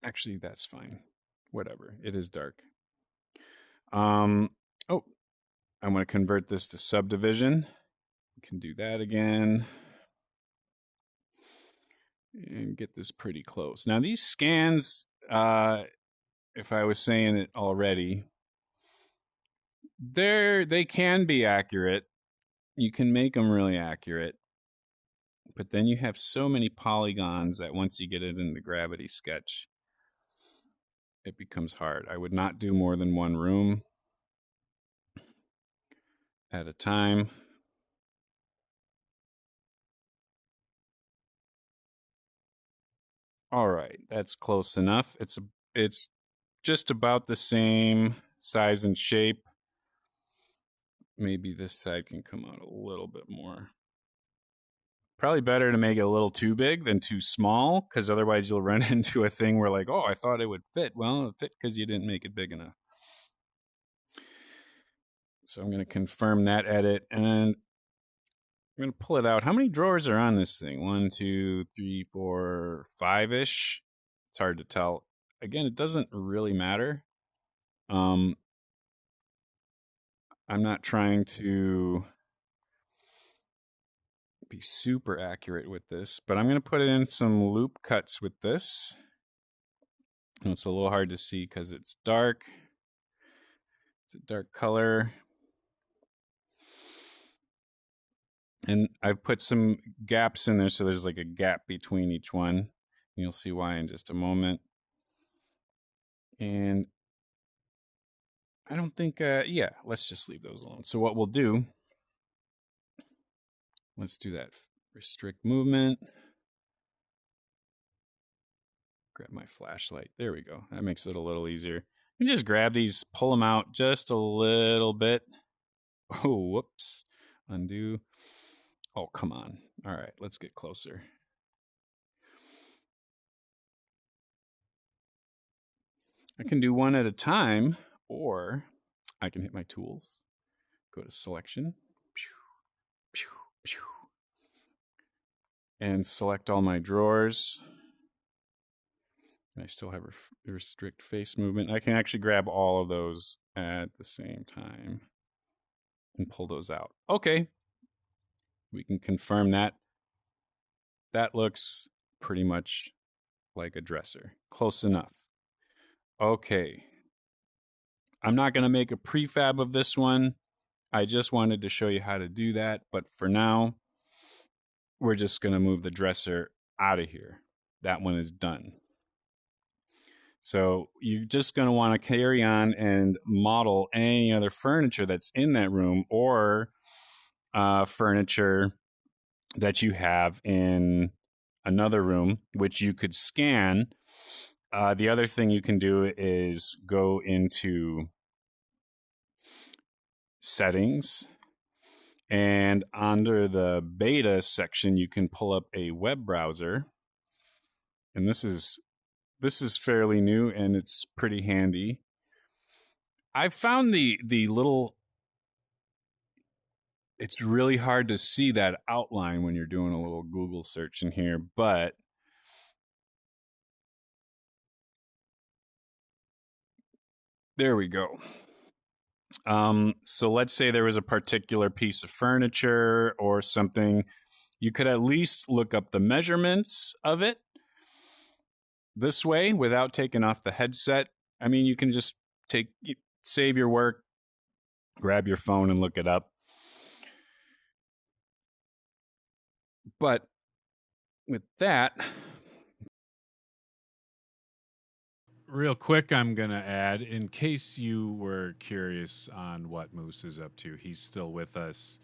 Actually, that's fine. Whatever. It is dark. Oh, I'm going to convert this to subdivision. We can do that again. And get this pretty close. Now, these scans, if I was saying it already, they can be accurate. You can make them really accurate. But then you have so many polygons that once you get it in the Gravity sketch, it becomes hard. I would not do more than one room at a time. All right, that's close enough. It's just about the same size and shape. Maybe this side can come out a little bit more. Probably better to make it a little too big than too small, because otherwise you'll run into a thing where like, oh, I thought it would fit. Well, it fit because you didn't make it big enough. So I'm going to confirm that edit, and I'm going to pull it out. How many drawers are on this thing? 1, 2, 3, 4, 5-ish. It's hard to tell. Again, it doesn't really matter. I'm not trying to be super accurate with this, but I'm going to put it in some loop cuts with this. And it's a little hard to see because it's dark. It's a dark color. And I've put some gaps in there, so there's like a gap between each one. You'll see why in just a moment. And I don't think, yeah, let's just leave those alone. So what we'll do, let's do that. Restrict movement. Grab my flashlight. There we go. That makes it a little easier. You just grab these, pull them out just a little bit. Oh, whoops. Undo. Oh, come on. All right, let's get closer. I can do one at a time, or I can hit my tools, go to selection, and select all my drawers. I still have restrict face movement. I can actually grab all of those at the same time and pull those out. Okay. We can confirm that. That looks pretty much like a dresser. Close enough. Okay. I'm not going to make a prefab of this one. I just wanted to show you how to do that. But for now, we're just going to move the dresser out of here. That one is done. So you're just going to want to carry on and model any other furniture that's in that room, or furniture that you have in another room, which you could scan. The other thing you can do is go into settings, and under the beta section, you can pull up a web browser. And this is fairly new, and it's pretty handy. I found the little, it's really hard to see that outline when you're doing a little Google search in here, but there we go. So let's say there was a particular piece of furniture or something. You could at least look up the measurements of it this way without taking off the headset. I mean, you can just save your work, grab your phone and look it up. But with that, Real quick, I'm going to add, in case you were curious on what Moose is up to, he's still with us.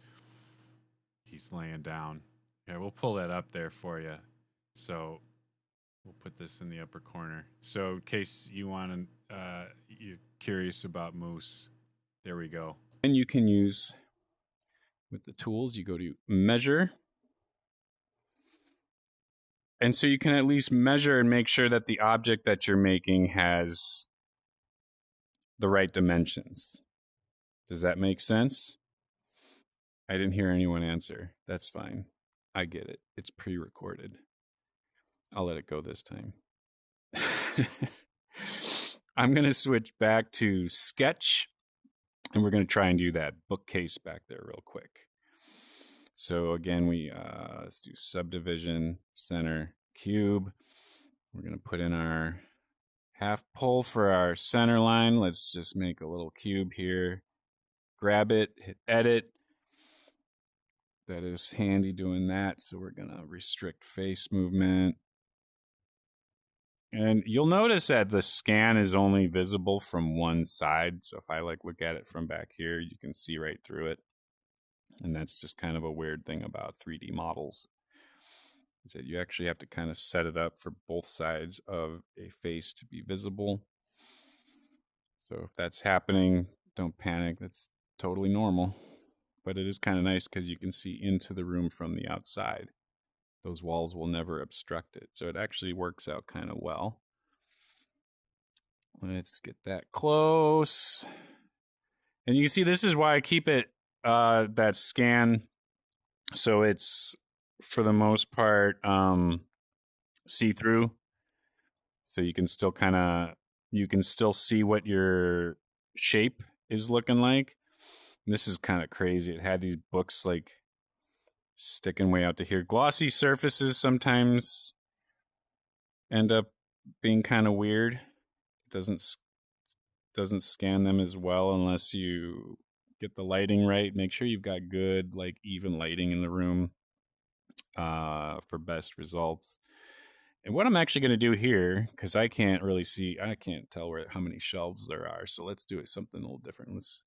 He's laying down. Yeah, we'll pull that up there for you. So we'll put this in the upper corner. So in case you want to, you're curious about Moose, there we go. and you can use, with the tools, you go to measure. And so you can at least measure and make sure that the object that you're making has the right dimensions. Does that make sense? I didn't hear anyone answer. That's fine. I get it. It's pre-recorded. I'll let it go this time. I'm going to switch back to Sketch, and we're going to try and do that bookcase back there real quick. So again, let's do subdivision, center, cube. We're going to put in our half pole for our center line. Let's just make a little cube here. Grab it, hit edit. That is handy doing that. So we're going to restrict face movement. And you'll notice that the scan is only visible from one side. So if I look at it from back here, you can see right through it. And that's just kind of a weird thing about 3D models, is that you actually have to kind of set it up for both sides of a face to be visible. So if that's happening, don't panic. That's totally normal. But it is kind of nice because you can see into the room from the outside. Those walls will never obstruct it. So it actually works out kind of well. Let's get that close. And you can see this is why I keep it that scan, so it's for the most part see-through, so you can still see what your shape is looking like. And this is kind of crazy. It had these books sticking way out to here. Glossy surfaces sometimes end up being kind of weird. It doesn't scan them as well unless you get the lighting right. Make sure you've got good, even lighting in the room for best results. And what I'm actually going to do here, because I can't tell how many shelves there are. So let's do something a little different. Let's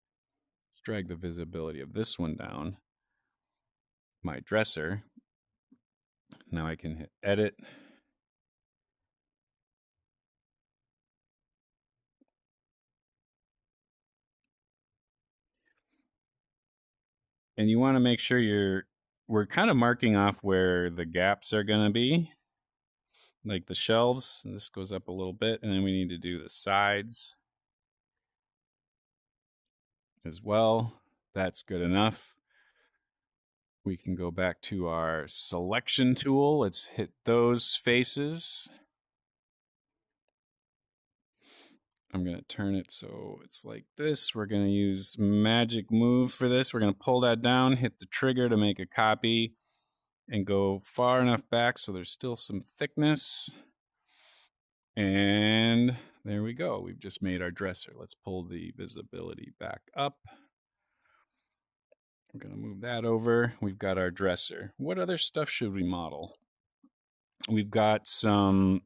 drag the visibility of this one down. My dresser. Now I can hit edit. And you want to make sure we're kind of marking off where the gaps are going to be. like the shelves. This goes up a little bit, and then we need to do the sides as well. That's good enough. We can go back to our selection tool. Let's hit those faces. I'm going to turn it so it's like this. We're going to use magic move for this. We're going to pull that down, hit the trigger to make a copy, and go far enough back so there's still some thickness. And there we go. We've just made our dresser. Let's pull the visibility back up. We're going to move that over. We've got our dresser. What other stuff should we model? We've got some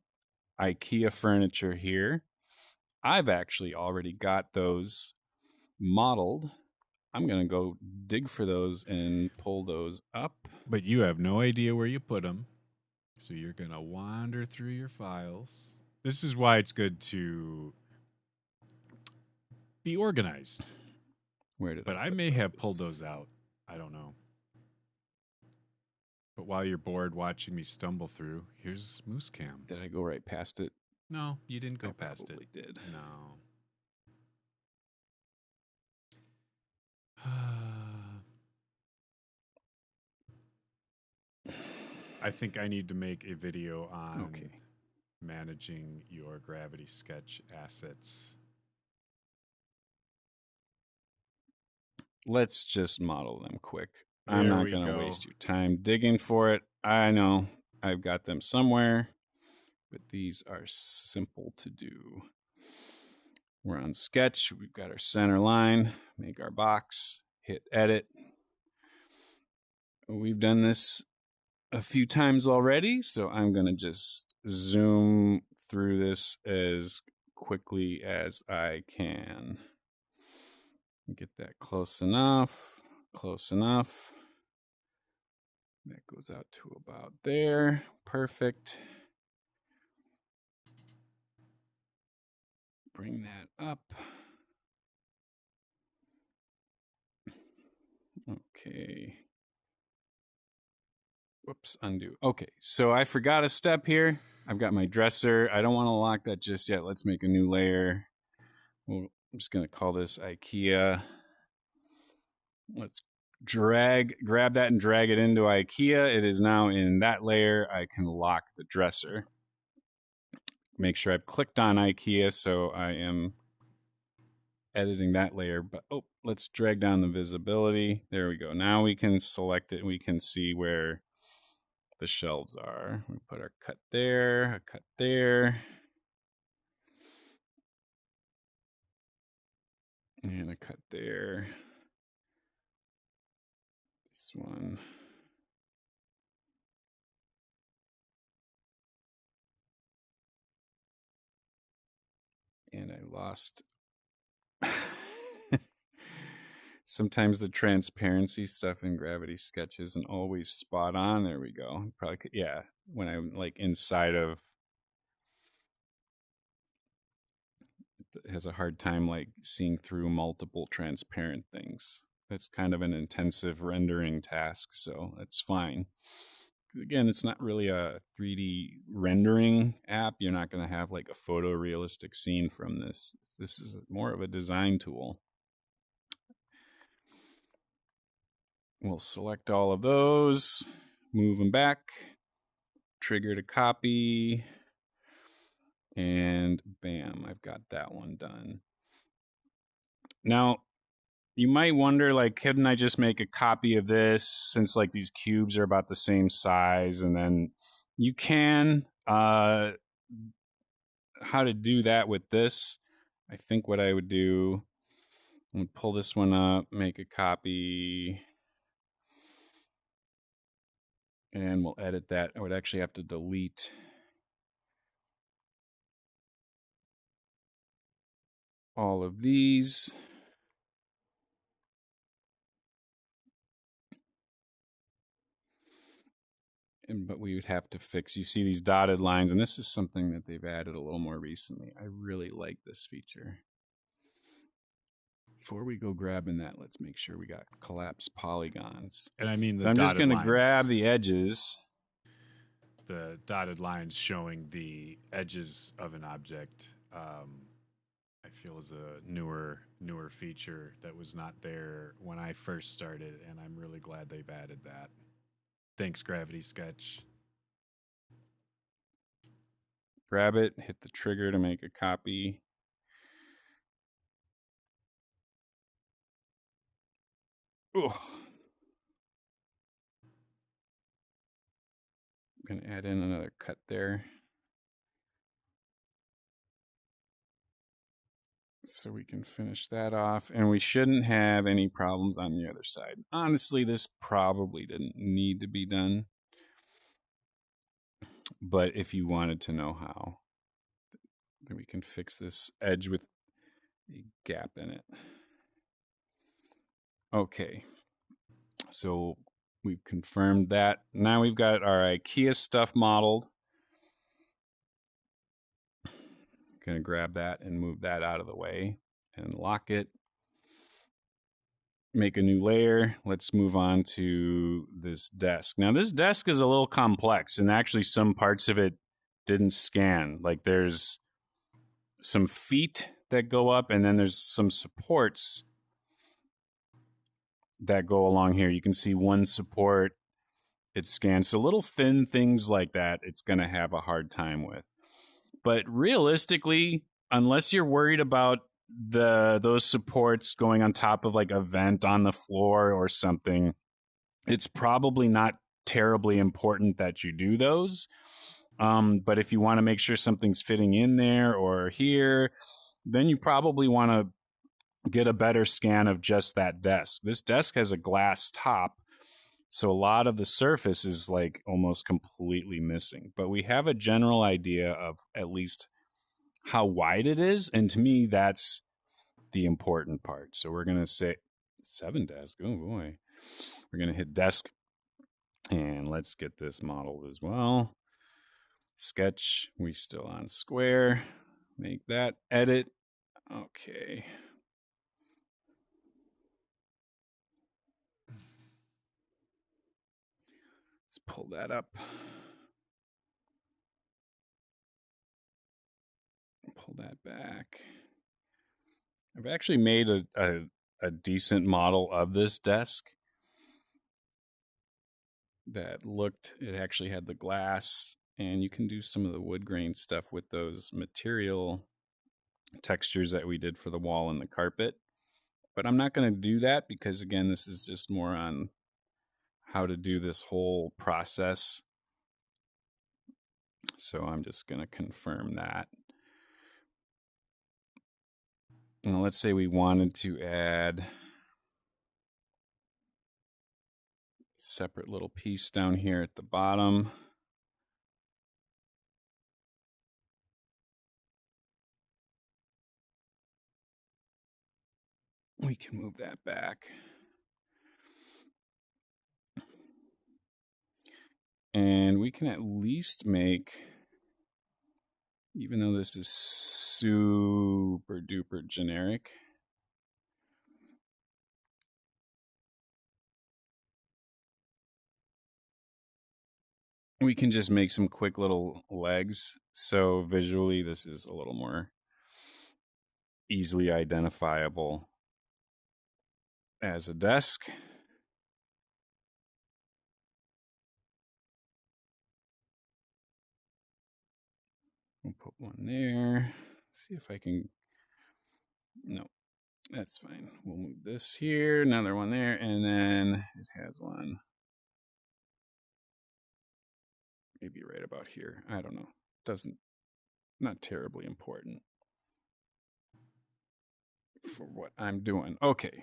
IKEA furniture here. I've actually already got those modeled. I'm going to go dig for those and pull those up. But you have no idea where you put them. So you're going to wander through your files. This is why it's good to be organized. Where did But I put may have pulled those? those out. I don't know. But while you're bored watching me stumble through, here's Moose Cam. Did I go right past it? No, you didn't go I past it. probably did. No. I think I need to make a video on managing your Gravity Sketch assets. Let's just model them quick. There I'm not we going to go. waste your time digging for it. I know I've got them somewhere, but these are simple to do. We're on Sketch. We've got our center line. Make our box. Hit Edit. We've done this a few times already, so I'm going to just zoom through this as quickly as I can. Get that close enough. Close enough. That goes out to about there. Perfect. Bring that up. Okay. Whoops, undo. Okay, so I forgot a step here. I've got my dresser. I don't want to lock that just yet. Let's make a new layer. I'm just going to call this IKEA. Let's grab that and drag it into IKEA. It is now in that layer. I can lock the dresser. Make sure I've clicked on IKEA, so I am editing that layer. But let's drag down the visibility. There we go. Now we can select it and we can see where the shelves are. We put our cut there, a cut there, and a cut there. This one. And I lost. Sometimes the transparency stuff in Gravity Sketch isn't always spot on. There we go. Probably could, yeah. When I'm like inside of, it has a hard time like seeing through multiple transparent things. That's kind of an intensive rendering task, so that's fine. Again, it's not really a 3D rendering app. You're not going to have like a photorealistic scene from this. This is more of a design tool. We'll select all of those, move them back, trigger to copy, and bam, I've got that one done. Now, you might wonder, like, couldn't I just make a copy of this since, like, these cubes are about the same size? And then you can. How to do that with this? I think what I would do, I'm going to pull this one up, make a copy, and we'll edit that. I would actually have to delete all of these. But we would have to fix, you see these dotted lines, and this is something that they've added a little more recently. I really like this feature. Before we go grabbing that, let's make sure we got collapsed polygons. And I mean, so I'm just going to grab the edges. the dotted lines showing the edges of an object. I feel is a newer feature that was not there when I first started, and I'm really glad they've added that. Thanks, Gravity Sketch. Grab it, hit the trigger to make a copy. Oh, I'm gonna add in another cut there. So we can finish that off, and we shouldn't have any problems on the other side. Honestly, this probably didn't need to be done, but if you wanted to know how, then we can fix this edge with a gap in it. Okay, so we've confirmed that. Now we've got our IKEA stuff modeled. Gonna grab that and move that out of the way and lock it. Make a new layer. Let's move on to this desk. Now this desk is a little complex, and actually some parts of it didn't scan. Like there's some feet that go up, and then there's some supports that go along here. You can see one support, it scans. So little thin things like that, it's gonna have a hard time with. But realistically, unless you're worried about those supports going on top of like a vent on the floor or something, it's probably not terribly important that you do those. But if you want to make sure something's fitting in there or here, then you probably want to get a better scan of just that desk. This desk has a glass top, so a lot of the surface is like almost completely missing. But we have a general idea of at least how wide it is, and to me that's the important part. So we're gonna say 7 desk. Oh boy. We're gonna hit desk, and let's get this modeled as well. Sketch, we still on square. Make that edit. Okay. Let's pull that up. Pull that back. I've actually made a decent model of this desk that looked, it actually had the glass, and you can do some of the wood grain stuff with those material textures that we did for the wall and the carpet. But I'm not going to do that because, again, this is just more on how to do this whole process. So I'm just going to confirm that. Now let's say we wanted to add a separate little piece down here at the bottom. We can move that back. And we can at least make, even though this is super duper generic, we can just make some quick little legs. So visually, this is a little more easily identifiable as a desk. We'll put one there. See if I can, no, that's fine. We'll move this here, another one there, and then it has one maybe right about here. I don't know. Not terribly important for what I'm doing. Okay.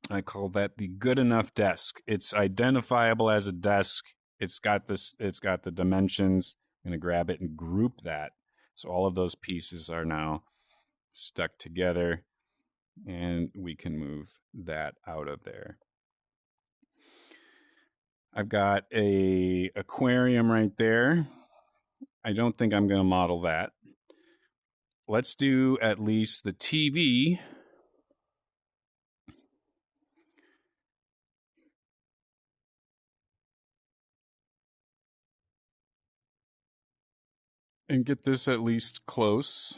I call that the good enough desk. It's identifiable as a desk. It's got the dimensions. I'm going to grab it and group that. So all of those pieces are now stuck together, and we can move that out of there. I've got a aquarium right there. I don't think I'm going to model that. Let's do at least the TV. and get this at least close.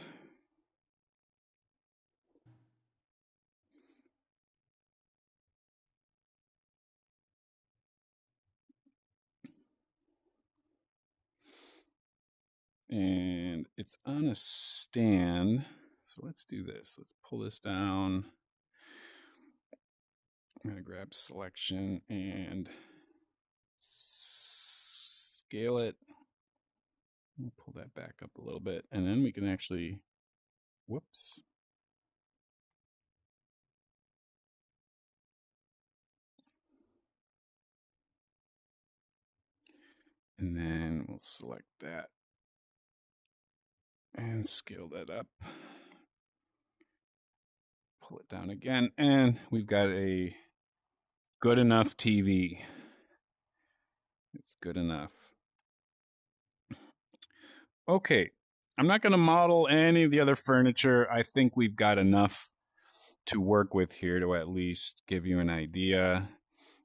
And it's on a stand. So let's do this. Let's pull this down. I'm going to grab selection and scale it. We'll pull that back up a little bit. And then we can actually, whoops. And then we'll select that and scale that up. Pull it down again. And we've got a good enough TV. It's good enough. Okay. I'm not going to model any of the other furniture. I think we've got enough to work with here to at least give you an idea.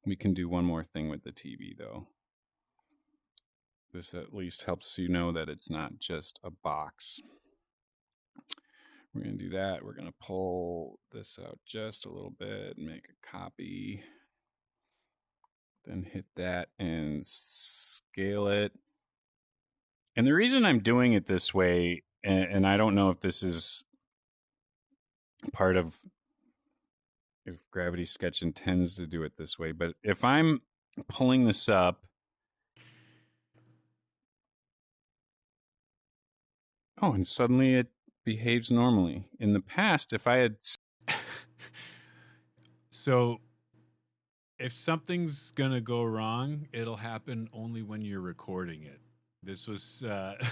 We can do one more thing with the TV, though. This at least helps you know that it's not just a box. We're going to do that. We're going to pull this out just a little bit, make a copy, then hit that and scale it. And the reason I'm doing it this way, and I don't know if this is part of if Gravity Sketch intends to do it this way, but if I'm pulling this up, oh, and suddenly it behaves normally. In the past, if I had... So if something's going to go wrong, it'll happen only when you're recording it. This was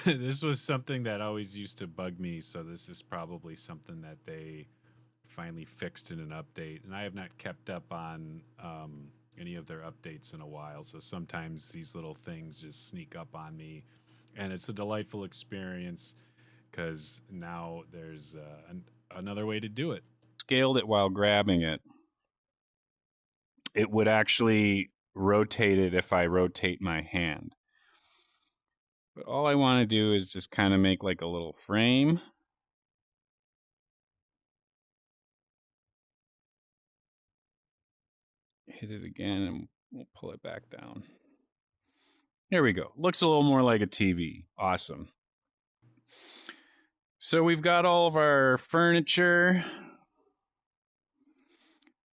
this was something that always used to bug me, so this is probably something that they finally fixed in an update, and I have not kept up on any of their updates in a while, so sometimes these little things just sneak up on me, and it's a delightful experience because now there's another way to do it. Scaled it while grabbing it. It would actually rotate it if I rotate my hand. But all I want to do is just kind of make like a little frame. Hit it again and we'll pull it back down. There we go. Looks a little more like a TV. Awesome. So we've got all of our furniture.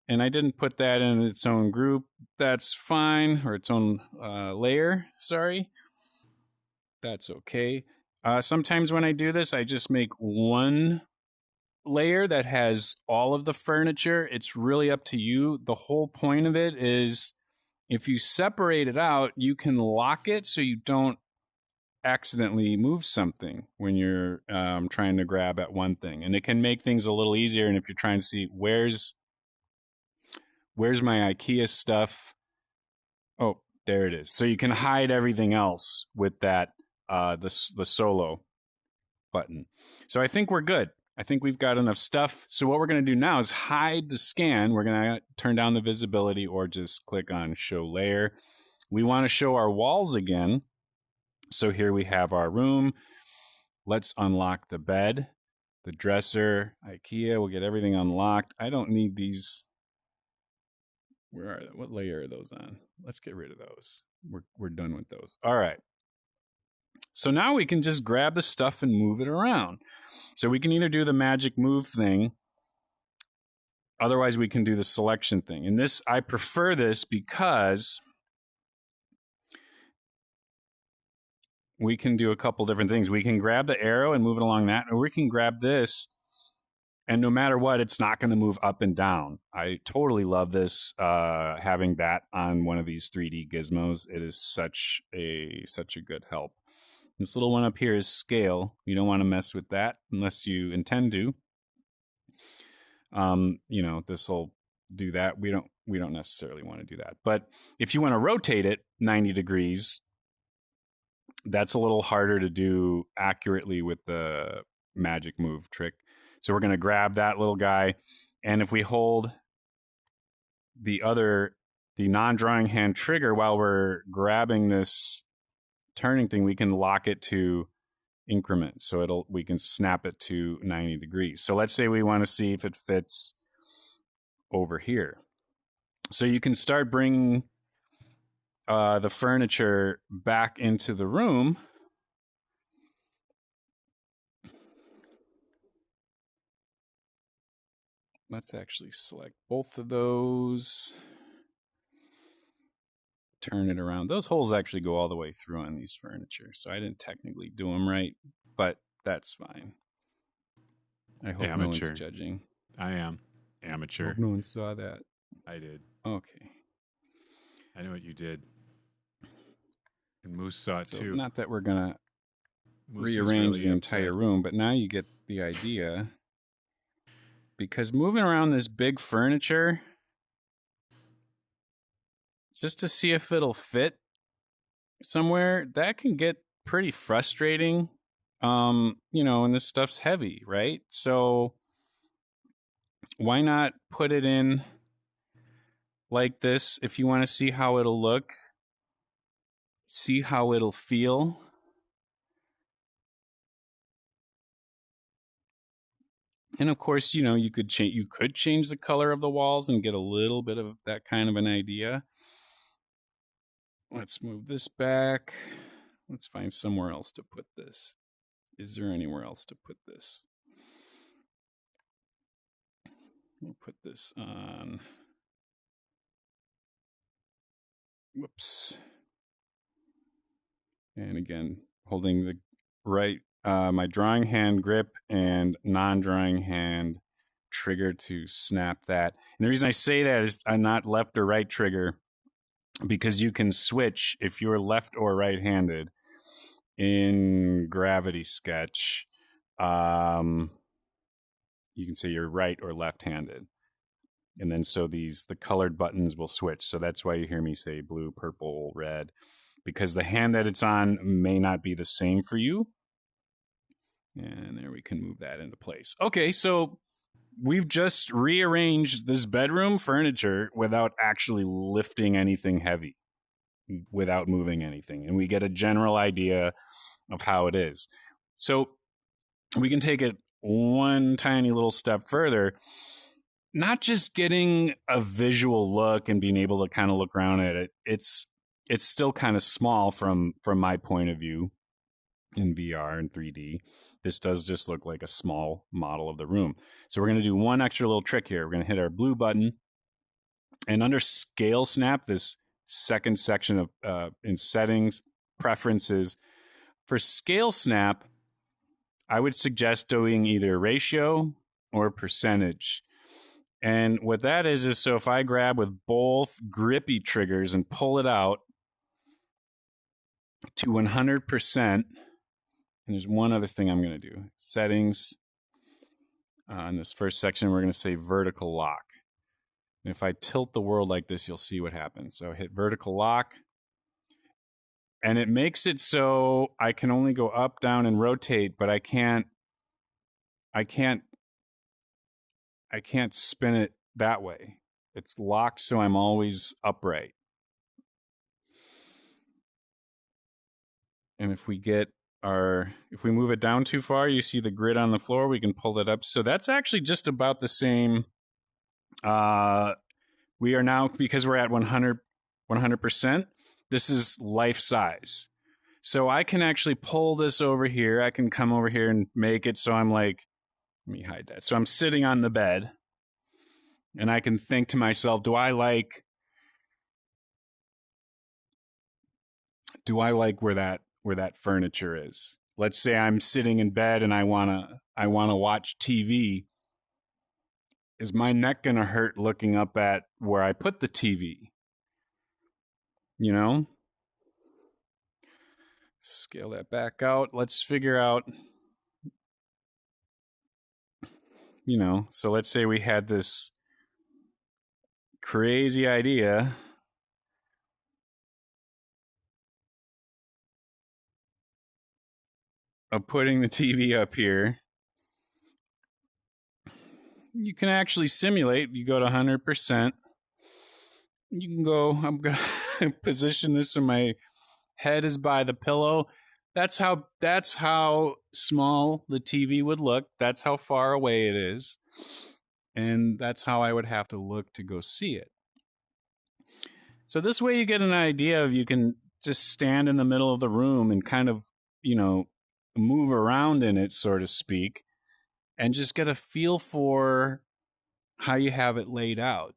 And I didn't put that in its own group. That's fine. Or its own layer. Sorry. That's okay. Sometimes when I do this, I just make one layer that has all of the furniture. It's really up to you. The whole point of it is if you separate it out, you can lock it so you don't accidentally move something when you're trying to grab at one thing. And it can make things a little easier. And if you're trying to see where's my IKEA stuff, oh, there it is. So you can hide everything else with that the solo button. So I think we're good. I think we've got enough stuff. So what we're going to do now is hide the scan. We're going to turn down the visibility or just click on show layer. We want to show our walls again. So here we have our room. Let's unlock the bed, the dresser, IKEA. We'll get everything unlocked. I don't need these. Where are they? What layer are those on? Let's get rid of those. We're done with those. All right. So now we can just grab the stuff and move it around. So we can either do the magic move thing. Otherwise, we can do the selection thing. And this, I prefer this because we can do a couple different things. We can grab the arrow and move it along that, or we can grab this, and no matter what, it's not going to move up and down. I totally love this, having that on one of these 3D gizmos. It is such a good help. This little one up here is scale. You don't want to mess with that unless you intend to. This will do that. We don't necessarily want to do that. But if you want to rotate it 90 degrees, that's a little harder to do accurately with the magic move trick. So we're going to grab that little guy. And if we hold the non-drawing hand trigger while we're grabbing this turning thing, we can lock it to increments. So we can snap it to 90 degrees. So let's say we want to see if it fits over here. So you can start bringing the furniture back into the room. Let's actually select both of those. Turn it around. Those holes actually go all the way through on these furniture, so I didn't technically do them right, but that's fine. I hope no one's judging. I am. Amateur. I hope no one saw that. I did. Okay. I know what you did. And Moose saw it too. Not that we're going to rearrange the entire room, but now you get the idea. Because moving around this big furniture, just to see if it'll fit somewhere, that can get pretty frustrating. And this stuff's heavy, right? So why not put it in like this if you want to see how it'll look, see how it'll feel. And of course, you could change the color of the walls and get a little bit of that kind of an idea. Let's move this back. Let's find somewhere else to put this. Is there anywhere else to put this? We'll put this on. Whoops. And again, holding the right, my drawing hand grip and non-drawing hand trigger to snap that. And the reason I say that is I'm not left or right trigger, because you can switch if you're left or right-handed in Gravity Sketch. You can say you're right or left-handed. And then so the colored buttons will switch. So that's why you hear me say blue, purple, red, because the hand that it's on may not be the same for you. And there we can move that into place. Okay, so we've just rearranged this bedroom furniture without actually lifting anything heavy, without moving anything. And we get a general idea of how it is. So we can take it one tiny little step further. Not just getting a visual look and being able to kind of look around at it. It's still kind of small from my point of view in VR and 3D. This does just look like a small model of the room. So we're going to do one extra little trick here. We're going to hit our blue button, and under Scale Snap, this second section of in Settings, Preferences, for Scale Snap, I would suggest doing either ratio or percentage. And what that is so if I grab with both grippy triggers and pull it out to 100%, and there's one other thing I'm going to do. Settings. In this first section, we're going to say vertical lock. And if I tilt the world like this, you'll see what happens. So hit vertical lock. And it makes it so I can only go up, down, and rotate, but I can't spin it that way. It's locked, so I'm always upright. And if we move it down too far, you see the grid on the floor, we can pull it up. So that's actually just about the same. We are now, because we're at 100%, this is life size. So I can actually pull this over here. I can come over here and make it so I'm like, let me hide that. So I'm sitting on the bed, and I can think to myself, do I like where that furniture is? Let's say I'm sitting in bed and I wanna watch TV. Is my neck gonna hurt looking up at where I put the TV? Scale that back out. Let's figure out, so let's say we had this crazy idea of putting the TV up here. You can actually simulate. You go to 100%. You can go, I'm going to position this so my head is by the pillow. That's how small the TV would look. That's how far away it is. And that's how I would have to look to go see it. So this way you get an idea of, you can just stand in the middle of the room and kind of, move around in it, so to speak, and just get a feel for how you have it laid out.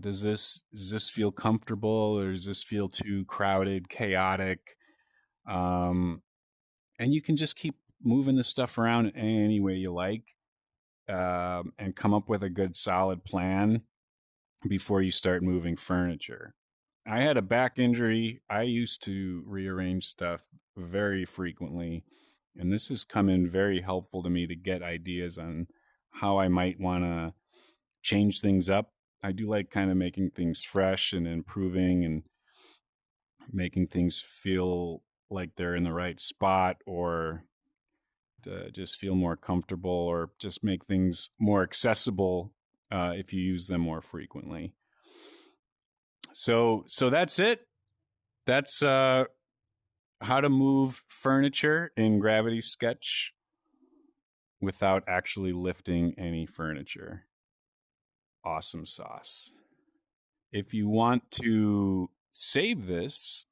Does this feel comfortable, or does this feel too crowded, chaotic? And you can just keep moving the stuff around any way you like, and come up with a good solid plan before you start moving furniture. I had a back injury. I used to rearrange stuff very frequently, and this has come in very helpful to me to get ideas on how I might want to change things up. I do like kind of making things fresh and improving and making things feel like they're in the right spot, or to just feel more comfortable, or just make things more accessible if you use them more frequently. So that's it. That's how to move furniture in Gravity Sketch without actually lifting any furniture. Awesome sauce. If you want to save this,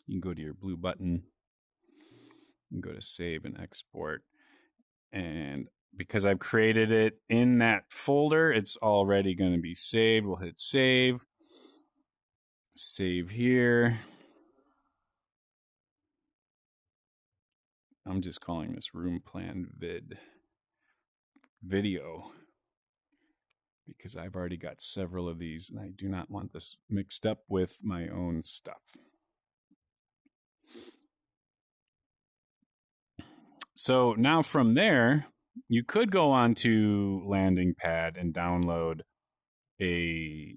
you can go to your blue button and go to save and export. And because I've created it in that folder, it's already going to be saved. We'll hit save. Save here. I'm just calling this room plan video because I've already got several of these and I do not want this mixed up with my own stuff. So now from there, you could go on to Landing Pad and download a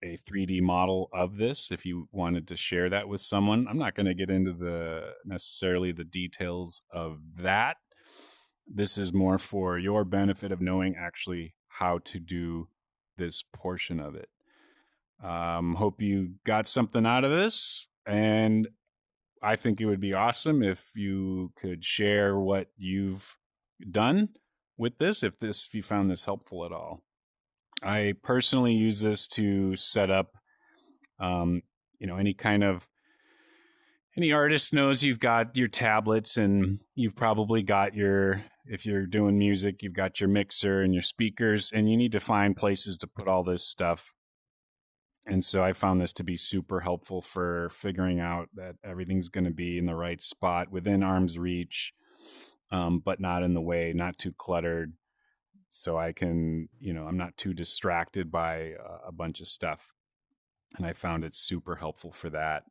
3D model of this if you wanted to share that with someone. I'm not going to get into necessarily the details of that. This is more for your benefit of knowing actually how to do this portion of it. Hope you got something out of this, and I think it would be awesome if you could share what you've done with this, if you found this helpful at all. I personally use this to set up, any artist knows you've got your tablets, and you've probably got if you're doing music, you've got your mixer and your speakers, and you need to find places to put all this stuff. And so I found this to be super helpful for figuring out that everything's going to be in the right spot within arm's reach, but not in the way, not too cluttered. So I can, I'm not too distracted by a bunch of stuff. And I found it super helpful for that,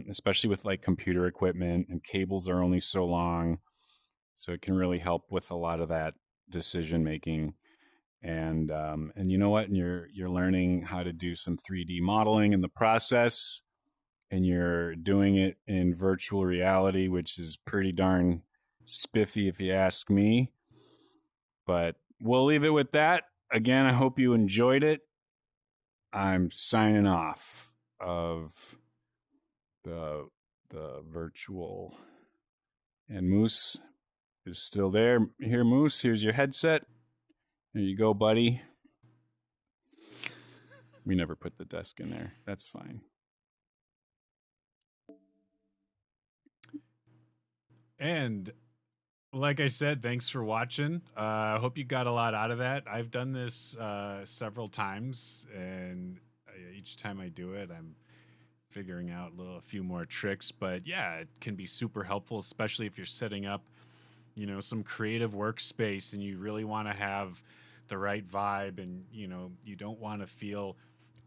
especially with like computer equipment, and cables are only so long. So it can really help with a lot of that decision making. And you know what? And you're learning how to do some 3D modeling in the process, and you're doing it in virtual reality, which is pretty darn spiffy if you ask me. But we'll leave it with that. Again, I hope you enjoyed it. I'm signing off of the virtual, and Moose is still there. Here, Moose, here's your headset. There you go, buddy. We never put the desk in there. That's fine. And like I said, thanks for watching. I hope you got a lot out of that. I've done this several times, and each time I do it, I'm figuring out a few more tricks. But yeah, it can be super helpful, especially if you're setting up, some creative workspace, and you really want to have the right vibe, and you don't want to feel.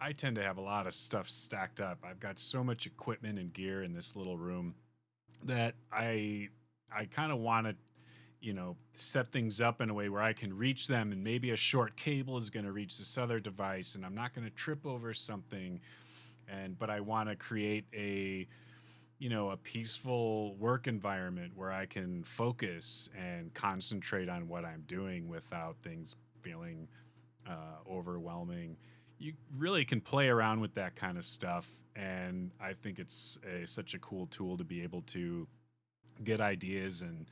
I tend to have a lot of stuff stacked up. I've got so much equipment and gear in this little room that I kind of want to set things up in a way where I can reach them, and maybe a short cable is going to reach this other device, and I'm not going to trip over something. But I want to create a peaceful work environment where I can focus and concentrate on what I'm doing without things feeling overwhelming. you really can play around with that kind of stuff. And I think it's such a cool tool to be able to get ideas and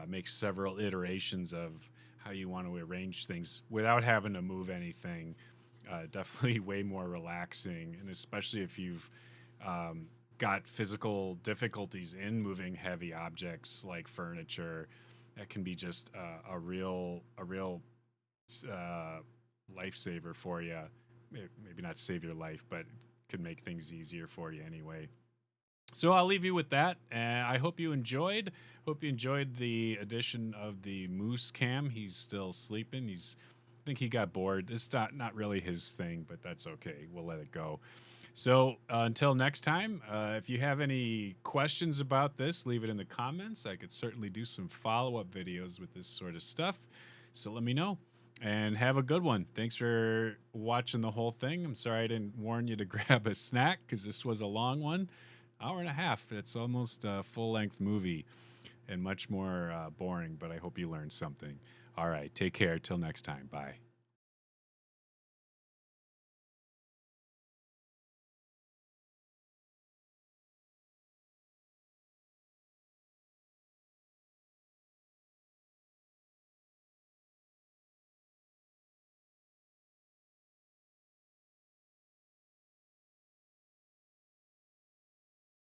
make several iterations of how you want to arrange things without having to move anything. Definitely way more relaxing, and especially if you've got physical difficulties in moving heavy objects like furniture, that can be just a real uh, lifesaver for you. Maybe not save your life, but could make things easier for you anyway. So I'll leave you with that. And I hope you enjoyed. Hope you enjoyed the addition of the moose cam. He's still sleeping. I think he got bored. It's not really his thing, but that's okay. We'll let it go. So until next time, if you have any questions about this, leave it in the comments. I could certainly do some follow-up videos with this sort of stuff. So let me know. And have a good one. Thanks for watching the whole thing. I'm sorry I didn't warn you to grab a snack because this was a long one. Hour and a half. It's almost a full-length movie and much more boring, but I hope you learned something. All right. Take care. Till next time. Bye.